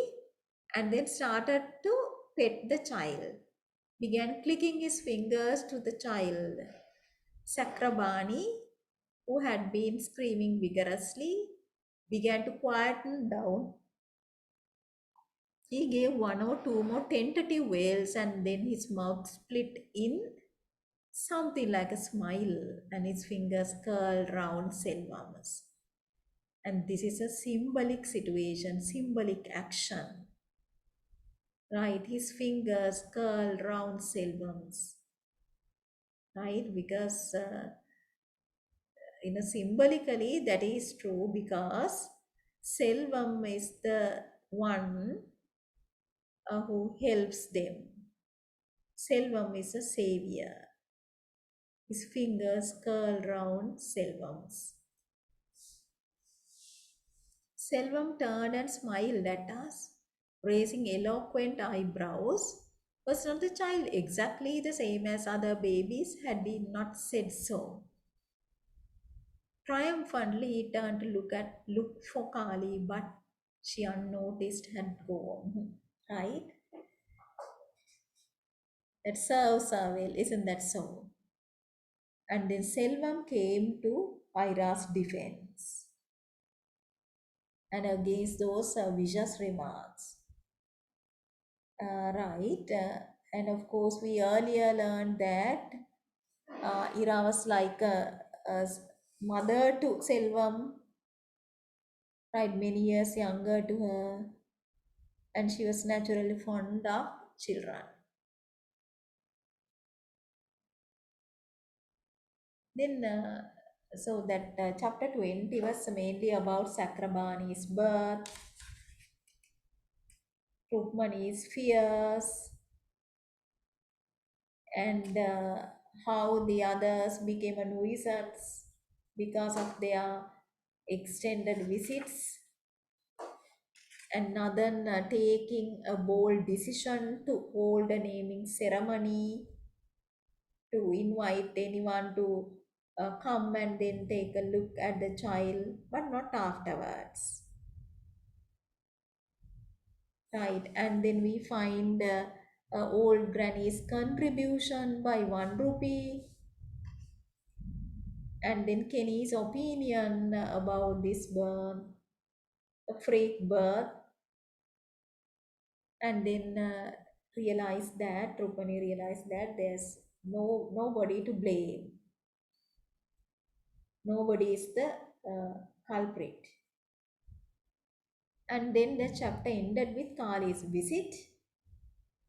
and then started to pet the child. Began clicking his fingers to the child. Sakrabani, who had been screaming vigorously, began to quieten down. He gave one or two more tentative wails and then his mouth split in something like a smile and his fingers curled round Selva's. And this is a symbolic situation, symbolic action. Right, his fingers curled round Selva's. Right, because symbolically that is true because Selvam is the one who helps them. Selvam is a savior. His fingers curl round Selvam's. Selvam turned and smiled at us, raising eloquent eyebrows. Was not the child exactly the same as other babies? Had he not said so? Triumphantly, he turned to look for Kali, but she unnoticed had gone. Right? That serves her well, isn't that so? And then Selvam came to Ira's defense and against those vicious remarks. Right. And of course, we earlier learned that Ira was like a mother to Selvam, right? Many years younger to her, and she was naturally fond of children. Then, so that chapter 20 was mainly about Sakrabani's birth, Rukmani's fears, and how the others became a nuisance because of their extended visits, and Nathan taking a bold decision to hold a naming ceremony to invite anyone to come and then take a look at the child, but not afterwards. Right, and then we find old granny's contribution by 1 rupee, and then Kenny's opinion about this birth, a freak birth, and then Rupani realized that there's nobody to blame, nobody is the culprit. And then the chapter ended with Kali's visit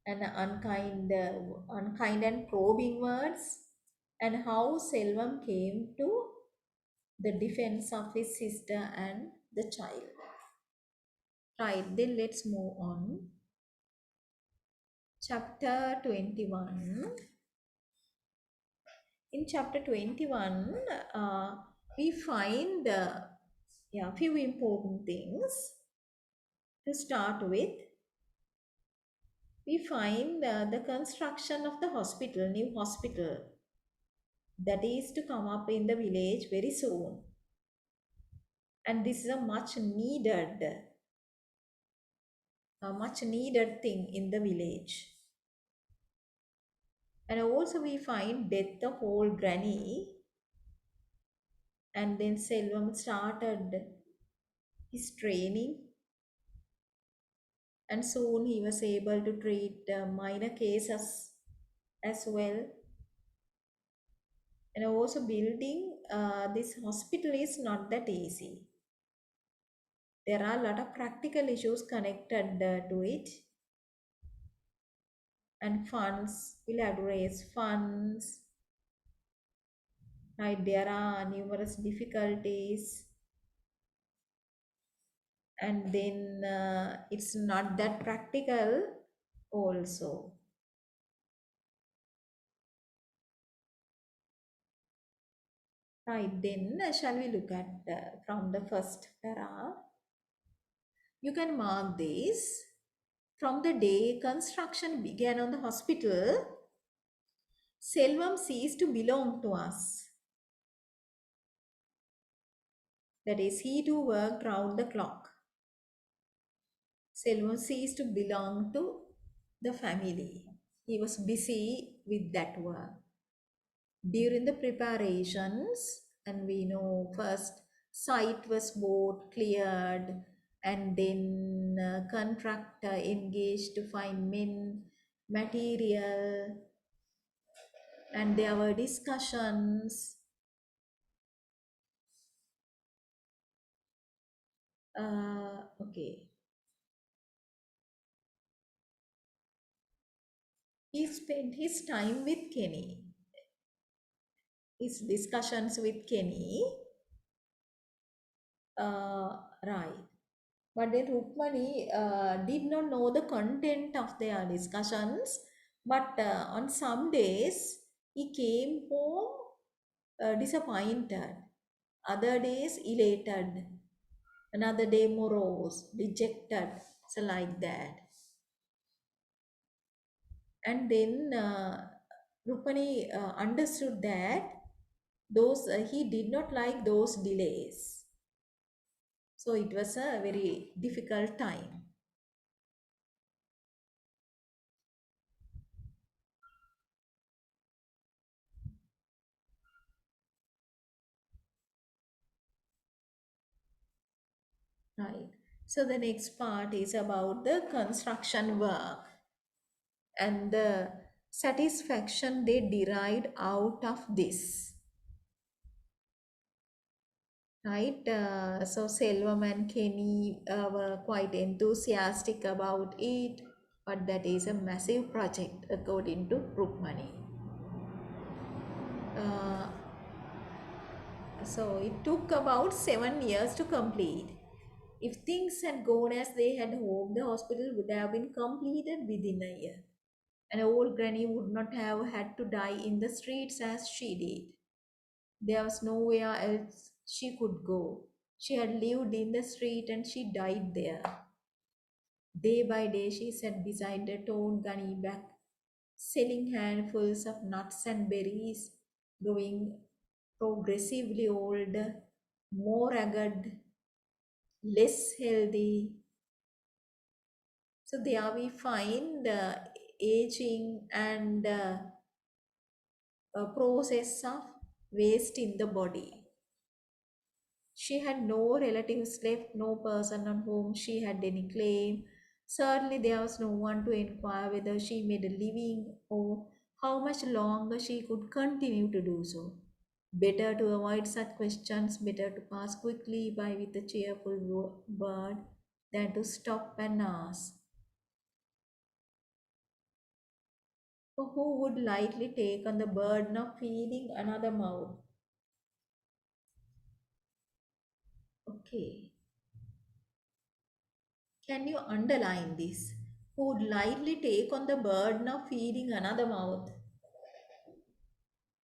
and unkind and probing words, and how Selvam came to the defense of his sister and the child. Right, then let's move on. Chapter 21. In chapter 21, uh, we find few important things. To start with, we find the construction of the hospital, new hospital, that is to come up in the village very soon. And this is a much needed thing in the village. And also we find death of old granny, and then Selvam started his training, and soon he was able to treat minor cases as well. And also building this hospital is not that easy. There are a lot of practical issues connected to it, and funds, we'll have to raise funds, right? There are numerous difficulties, and then it's not that practical also. Right, then shall we look at from the first para? You can mark this. From the day construction began on the hospital, Selvam ceased to belong to us. That is, he too worked round the clock. Selvam ceased to belong to the family. He was busy with that work. During the preparations, and we know first site was bought, cleared, and then contractor engaged to find men, material, and there were discussions. Okay. He spent his time with Kenny, his discussions with Kenny. Right. But then Rukmani did not know the content of their discussions. But on some days, he came home disappointed. Other days, elated. Another day, morose, dejected. So, like that. And then Rukmani understood that those he did not like those delays. So, it was a very difficult time. Right. So the next part is about the construction work and the satisfaction they derived out of this. Right. So Selvam and Kenny were quite enthusiastic about it, but that is a massive project according to Rukmani. Uh, so it took about 7 years to complete. If things had gone as they had hoped, the hospital would have been completed within a year. An old granny would not have had to die in the streets as she did. There was nowhere else she could go. She had lived in the street and she died there. Day by day, she sat beside the torn gunny back, selling handfuls of nuts and berries, growing progressively older, more ragged, less healthy. So there we find aging and a process of waste in the body. She had no relatives left, no person on whom she had any claim. Certainly, there was no one to inquire whether she made a living or how much longer she could continue to do so. Better to avoid such questions, better to pass quickly by with a cheerful word than to stop and ask. For who would lightly take on the burden of feeding another mouth? Okay. Can you underline this? Who would lightly take on the burden of feeding another mouth?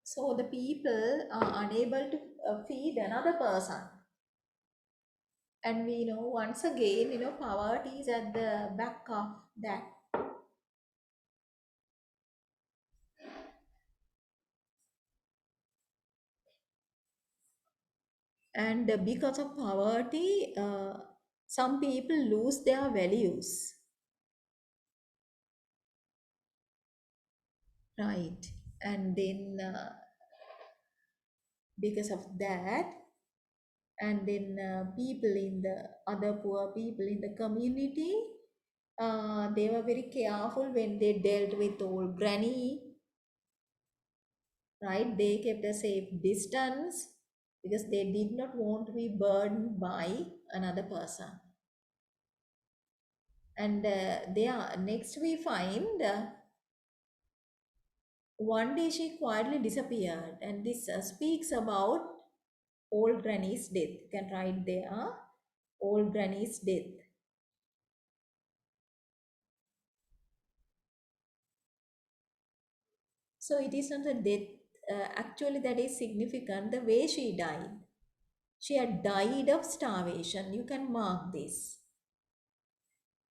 So the people are unable to feed another person. And we know once again, poverty is at the back of that. And because of poverty, some people lose their values, right? And then because of that, and then people in the other poor people in the community, they were very careful when they dealt with old granny, right? They kept a safe distance because they did not want to be burdened by another person. And there next we find one day she quietly disappeared, and this speaks about old granny's death. You can write there, old granny's death. So it is not the death actually that is significant, the way she died. She had died of starvation. You can mark this.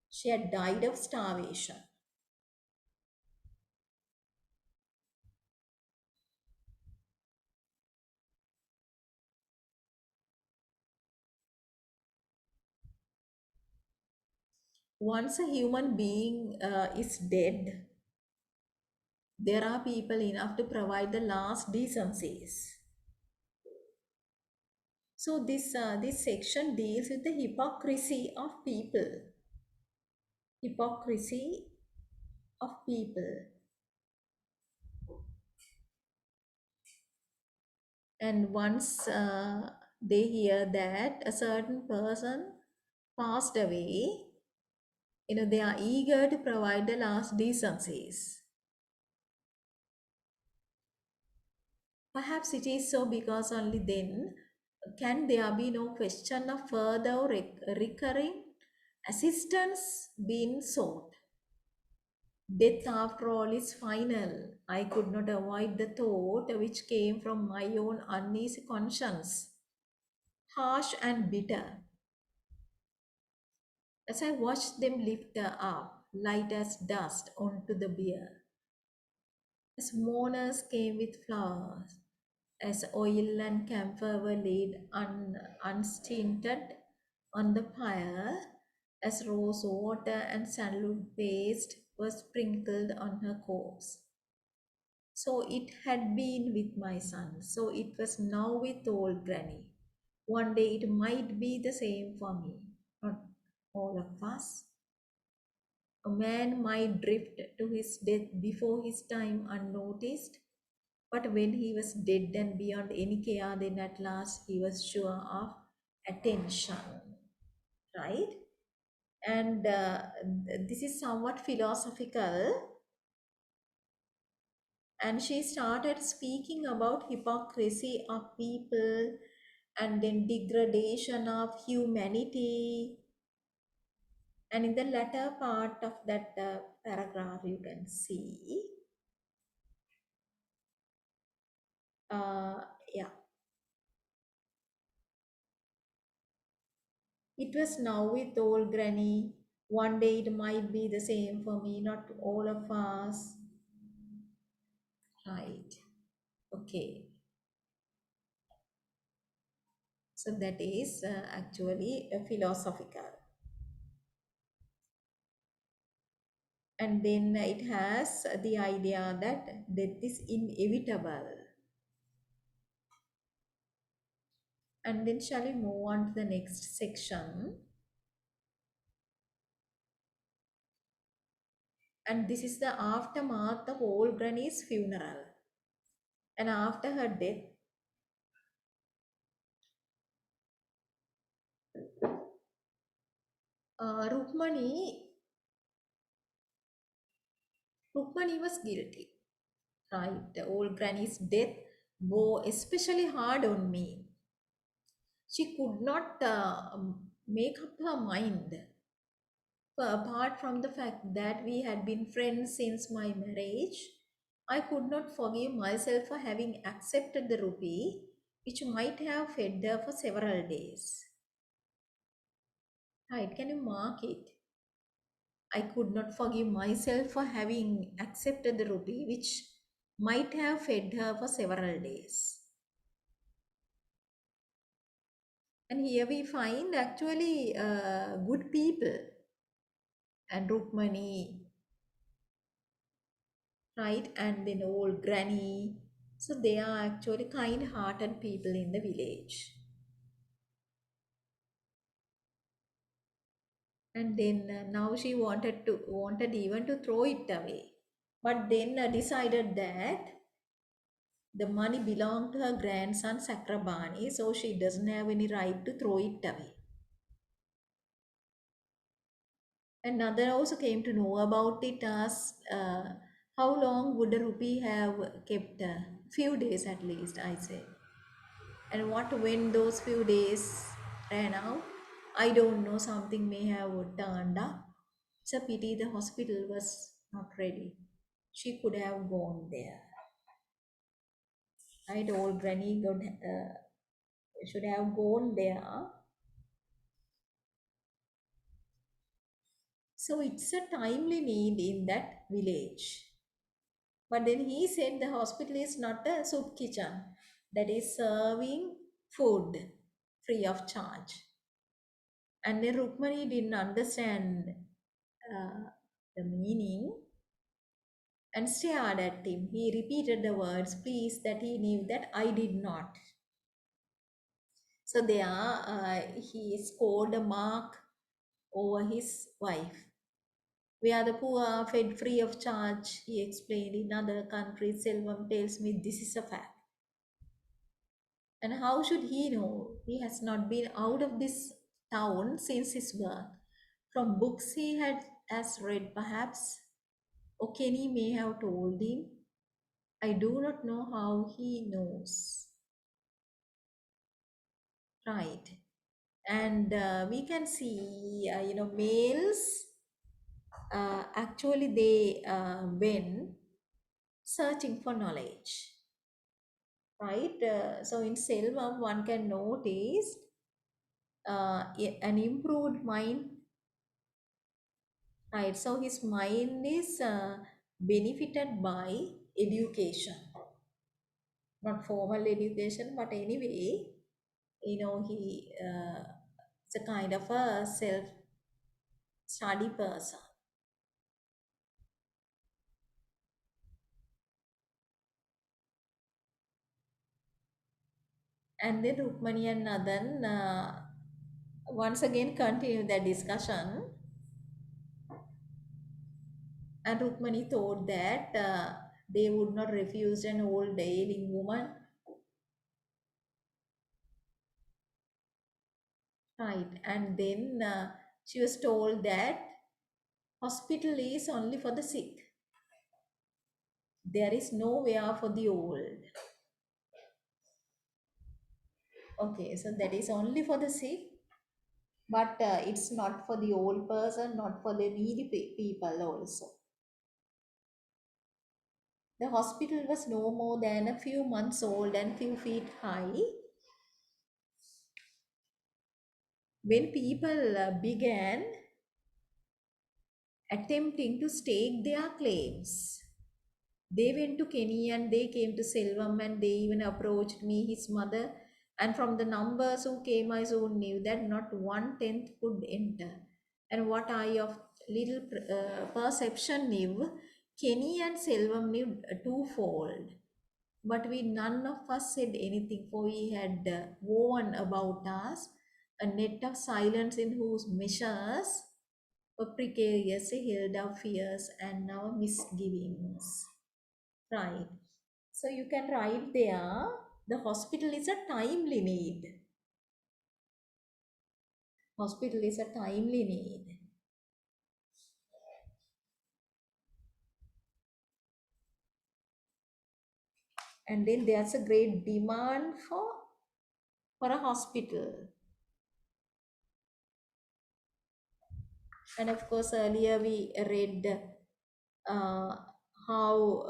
She had died of starvation. Once a human being is dead, there are people enough to provide the last decencies. So this section deals with the hypocrisy of people. Hypocrisy of people. And once they hear that a certain person passed away, they are eager to provide the last decencies. Perhaps it is so because only then can there be no question of further recurring assistance being sought. Death, after all, is final. I could not avoid the thought which came from my own uneasy conscience, harsh and bitter, as I watched them lift her up, light as dust, onto the bier. As mourners came with flowers, as oil and camphor were laid unstinted on the pyre, as rose water and sandalwood paste were sprinkled on her corpse. So it had been with my son, so it was now with old granny. One day it might be the same for me, not all of us. A man might drift to his death before his time unnoticed, but when he was dead and beyond any care, then at last he was sure of attention, right? And this is somewhat philosophical. And she started speaking about hypocrisy of people and then degradation of humanity. And in the latter part of that paragraph, what you can see. Uh, yeah, it was now with old granny. One day it might be the same for me, not all of us. Right. Okay. So that is actually a philosophical. And then it has the idea that death is inevitable. And then shall we move on to the next section? And this is the aftermath of old granny's funeral. And after her death, uh, Rukmani, Rukmani was guilty. Right, the old granny's death bore especially hard on me. She could not make up her mind. But apart from the fact that we had been friends since my marriage, I could not forgive myself for having accepted the rupee, which might have fed her for several days. Right, can you mark it? I could not forgive myself for having accepted the rupee, which might have fed her for several days. And here we find actually good people and Rukmani, right? And then old granny. So they are actually kind-hearted people in the village. And then now she wanted even to throw it away, but then decided that the money belonged to her grandson Sakrabani, so she doesn't have any right to throw it away. And Nandana also came to know about it as how long would a rupee have kept? Few days at least, I say. And what when those few days ran out? I don't know, something may have turned up. It's a pity the hospital was not ready. She could have gone there. Right, old granny should have gone there. So it's a timely need in that village. But then he said the hospital is not a soup kitchen that is serving food free of charge. And then Rukmani didn't understand uh, the meaning and stared at him. He repeated the words, please, that he knew that I did not. So there, he scored a mark over his wife. We are the poor are fed free of charge, he explained. In other countries, Selvam tells me this is a fact. And how should he know? He has not been out of this town since his birth. From books he has read, perhaps, or Kenny may have told him. I do not know how he knows. Right. And we can see, males actually they went searching for knowledge. Right. So in Selvam, one can notice an improved mind. Right, so his mind is benefited by education, not formal education, but anyway, he is a kind of a self-study person. And then Rukmani and Nadan once again continue their discussion, and Rukmani thought that they would not refuse an old ailing woman. Right, and then she was told that hospital is only for the sick. There is nowhere for the old. Okay, so that is only for the sick, but it's not for the old person, not for the needy people also. The hospital was no more than a few months old and few feet high when people began attempting to stake their claims. They went to Kenny and they came to Selvam and they even approached me, his mother. And from the numbers who came, I soon knew that not one tenth could enter. And what I of little perception knew, Kenny and Selvam knew twofold. But we none of us said anything, for we had woven about us a net of silence in whose measures were precariously held our fears and our misgivings. Right. So you can write there, the hospital is a timely need. Hospital is a timely need. And then there's a great demand for a hospital. And of course, earlier we read uh, how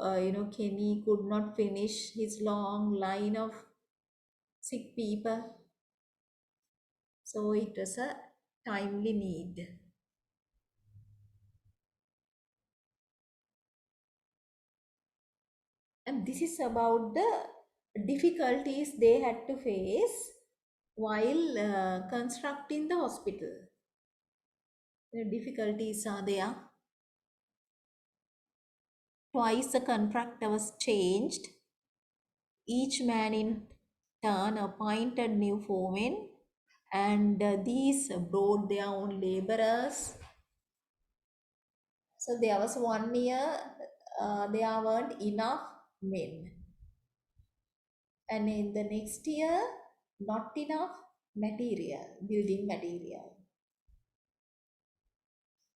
Kenny could not finish his long line of sick people. So it was a timely need. And this is about the difficulties they had to face while constructing the hospital. The difficulties are there. Twice the contractor was changed. Each man in turn appointed new foremen, and these brought their own laborers. So there was 1 year there weren't enough men, and in the next year, not enough material, building material.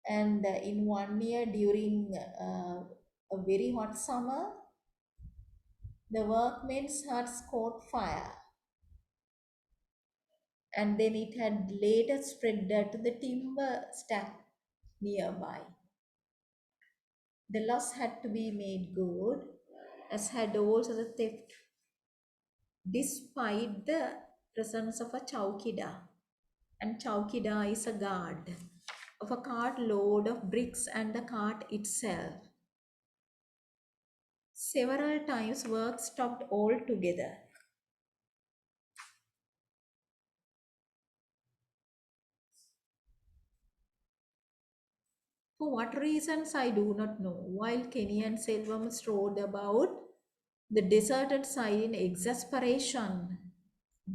And in 1 year, during a very hot summer, the workmen's huts caught fire, and then it had later spread to the timber stack nearby. The loss had to be made good, as had also the theft, despite the presence of a chowkida. And chowkida is a guard of a cart load of bricks and the cart itself. Several times work stopped altogether. For what reasons I do not know. While Kenny and Selvam strode about the deserted side in exasperation,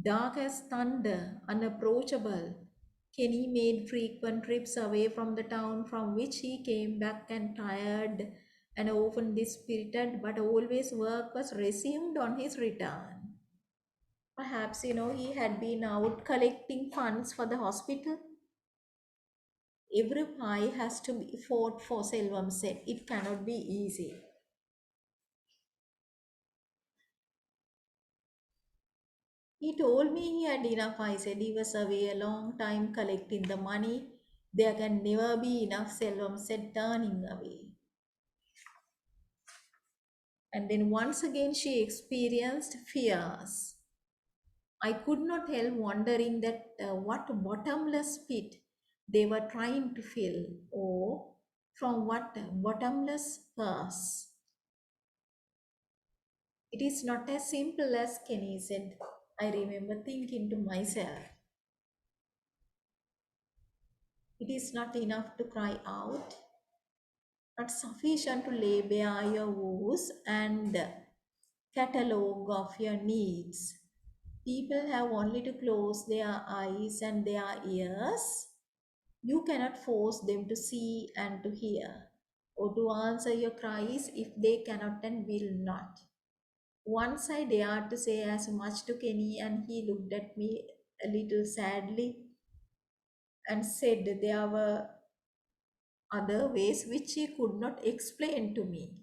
dark as thunder, unapproachable, Kenny made frequent trips away from the town from which he came back and tired and often dispirited, but always work was resumed on his return. Perhaps, he had been out collecting funds for the hospital. Every pie has to be fought for, Selvam said. It cannot be easy. He told me he had enough. I said he was away a long time collecting the money. There can never be enough, Selvam said, turning away. And then once again she experienced fears. I could not help wondering that what bottomless pit they were trying to fill, or from what bottomless purse. It is not as simple as Kenny said. I remember thinking to myself, it is not enough to cry out, not sufficient to lay bare your woes and catalogue of your needs. People have only to close their eyes and their ears. You cannot force them to see and to hear, or to answer your cries if they cannot and will not. Once I dared to say as much to Kenny, and he looked at me a little sadly and said there were other ways which he could not explain to me.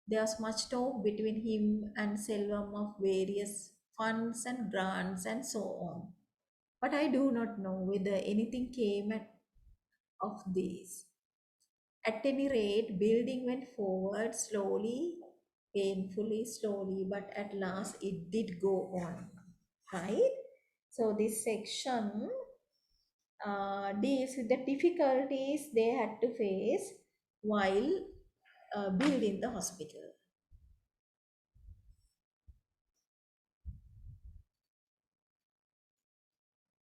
There was much talk between him and Selvam of various funds and grants and so on. But I do not know whether anything came of these. At any rate, building went forward slowly painfully, slowly, but at last it did go on, right? So this section deals with the difficulties they had to face while building the hospital.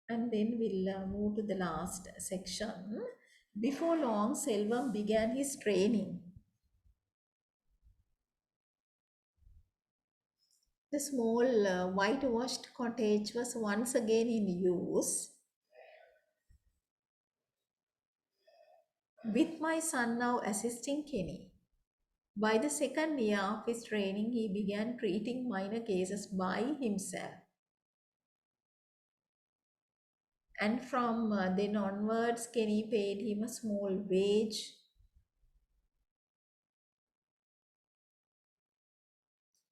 And then we'll move to the last section. Before long, Selvam began his training. The small whitewashed cottage was once again in use, with my son now assisting Kenny. By the second year of his training, he began treating minor cases by himself. And from then onwards, Kenny paid him a small wage,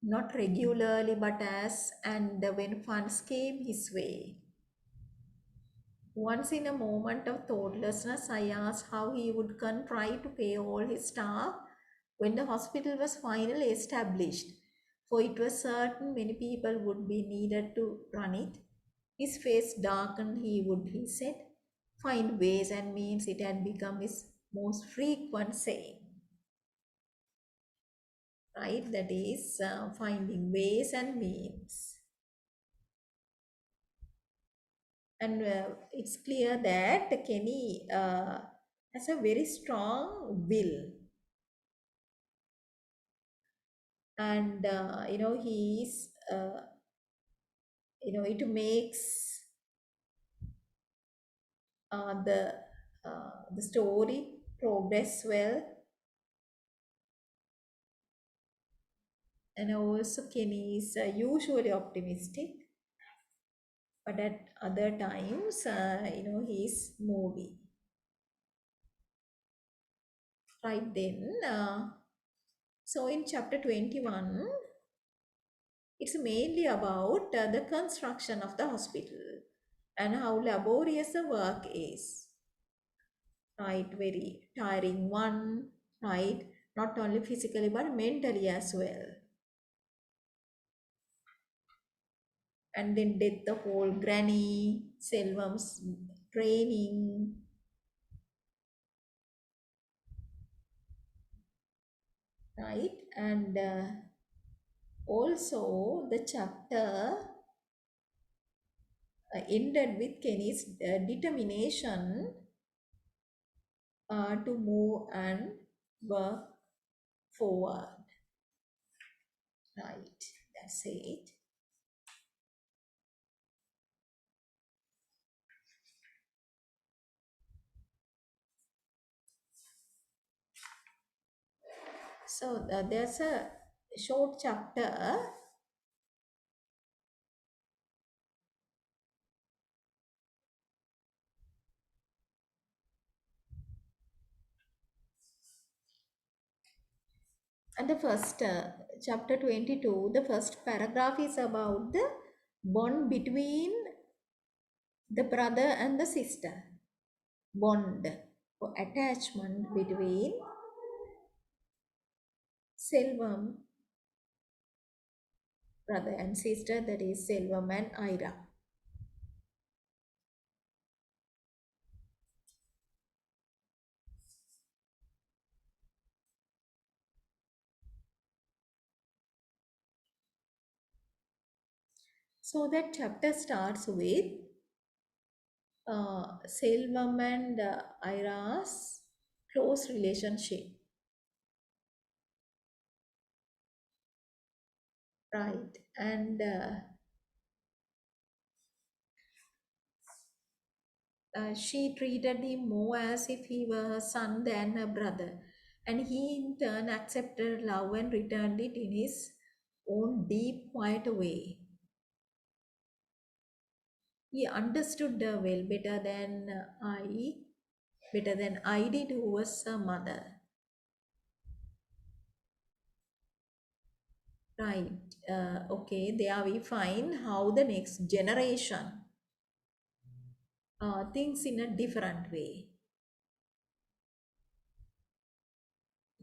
not regularly, but as and when funds came his way. Once, in a moment of thoughtlessness, I asked how he would contrive to pay all his staff when the hospital was finally established, for it was certain many people would be needed to run it. His face darkened. He said, find ways and means. It had become his most frequent saying, right? That is finding ways and means. And it's clear that Kenny has a very strong will, and he's it makes uh, the the story progress well. And also Kenny is usually optimistic, but at other times he's moody. Right then, so in chapter 21, it's mainly about the construction of the hospital and how laborious the work is. Right, very tiring one, right? Not only physically but mentally as well. And then death the whole granny, Selvam's training, right? And also the chapter ended with Kenny's determination to move and work forward. Right, that's it. So there's a short chapter, and the first chapter 22, the first paragraph is about the bond between the brother and the sister. Bond or attachment between Selvam, brother and sister, that is Selvam and Ira. So that chapter starts with Selvam and Ira's close relationship, right? And she treated him more as if he were her son than her brother. And he in turn accepted love and returned it in his own deep, quiet way. He understood her well better than I did, who was her mother. Right. Okay, there we find how the next generation thinks in a different way.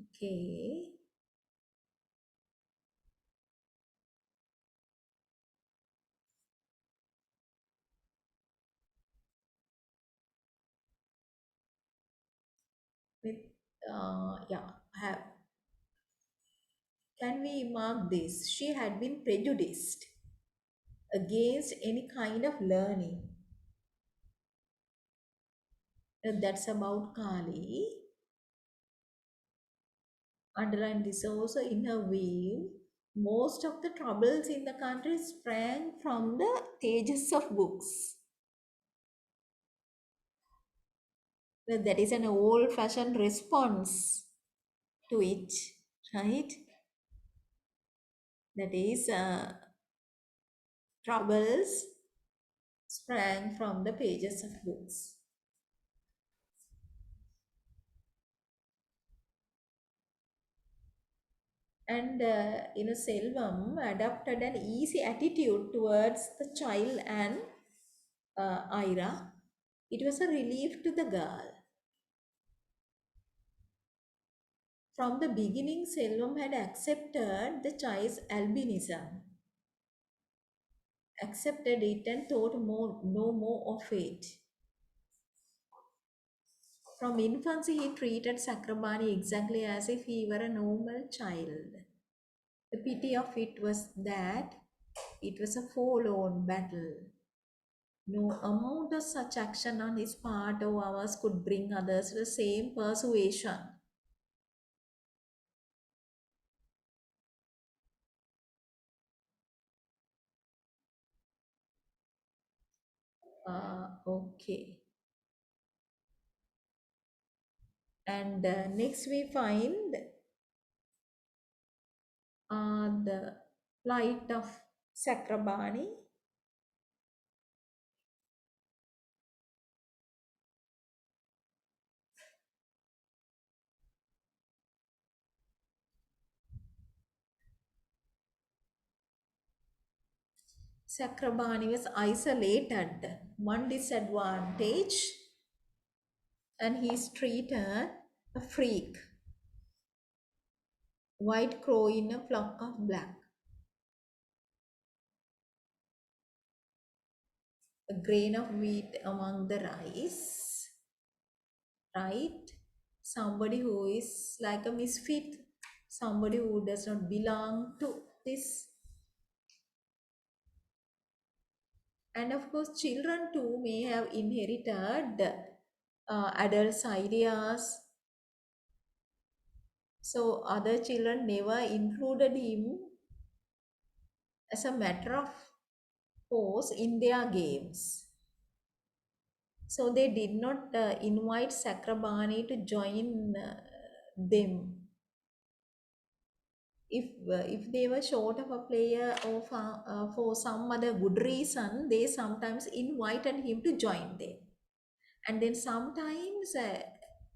Okay. Yeah, have, can we mark this? She had been prejudiced against any kind of learning. That's about Kali. Underline this also, in her view, most of the troubles in the country sprang from the pages of books. That is an old fashioned response to it, right? That is, troubles sprang from the pages of books. And Selvam adopted an easy attitude towards the child and Ira. It was a relief to the girl. From the beginning, Selvam had accepted the child's albinism, accepted it and thought no more of it. From infancy, he treated Sakrabani exactly as if he were a normal child. The pity of it was that it was a forlorn battle. No amount of such action on his part or ours could bring others to the same persuasion. Okay. And next we find the plight of Sakrabani. Sakrabani was isolated. One disadvantage, and he's treated a freak, white crow in a flock of black, a grain of wheat among the rice, right? Somebody who is like a misfit, somebody who does not belong to this. And of course, children too may have inherited adults' ideas. So other children never included him as a matter of course in their games. So they did not invite Sakrabani to join them. If they were short of a player or for some other good reason, they sometimes invited him to join them. And then sometimes,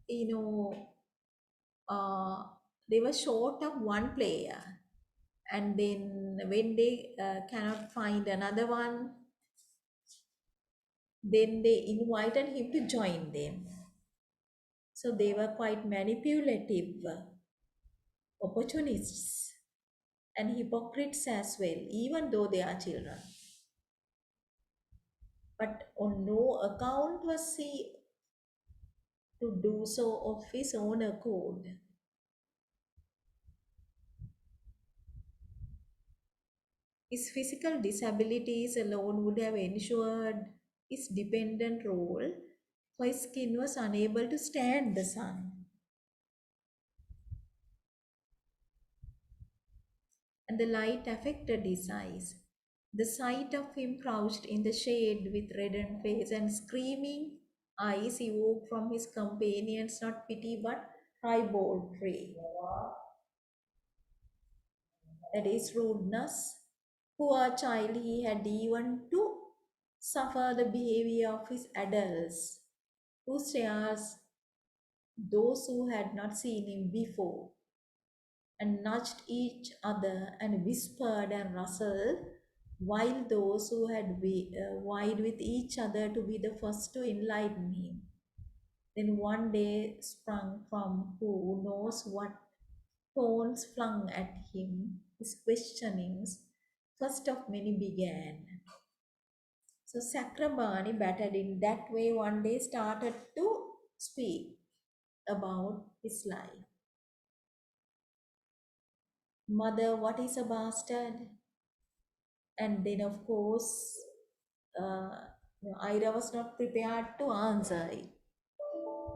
you know, uh, they were short of one player. And then when they cannot find another one, then they invited him to join them. So they were quite manipulative, opportunists, and hypocrites as well, even though they are children. But on no account was he to do so of his own accord. His physical disabilities alone would have ensured his dependent role, for his skin was unable to stand the sun, and the light affected his eyes. The sight of him crouched in the shade with reddened face and screaming eyes evoked from his companions not pity but ribaldry. That is rudeness. Poor child, he had even to suffer the behavior of his adults, who stares those who had not seen him before, and nudged each other and whispered and rustled, while those who had vied with each other to be the first to enlighten him. Then one day sprung from who knows what tones flung at him, his questionings, first of many began. So Sakrabani, battered in that way, one day started to speak. about his life. Mother, what is a bastard? And then, of course, uh, Ira was not prepared to answer it.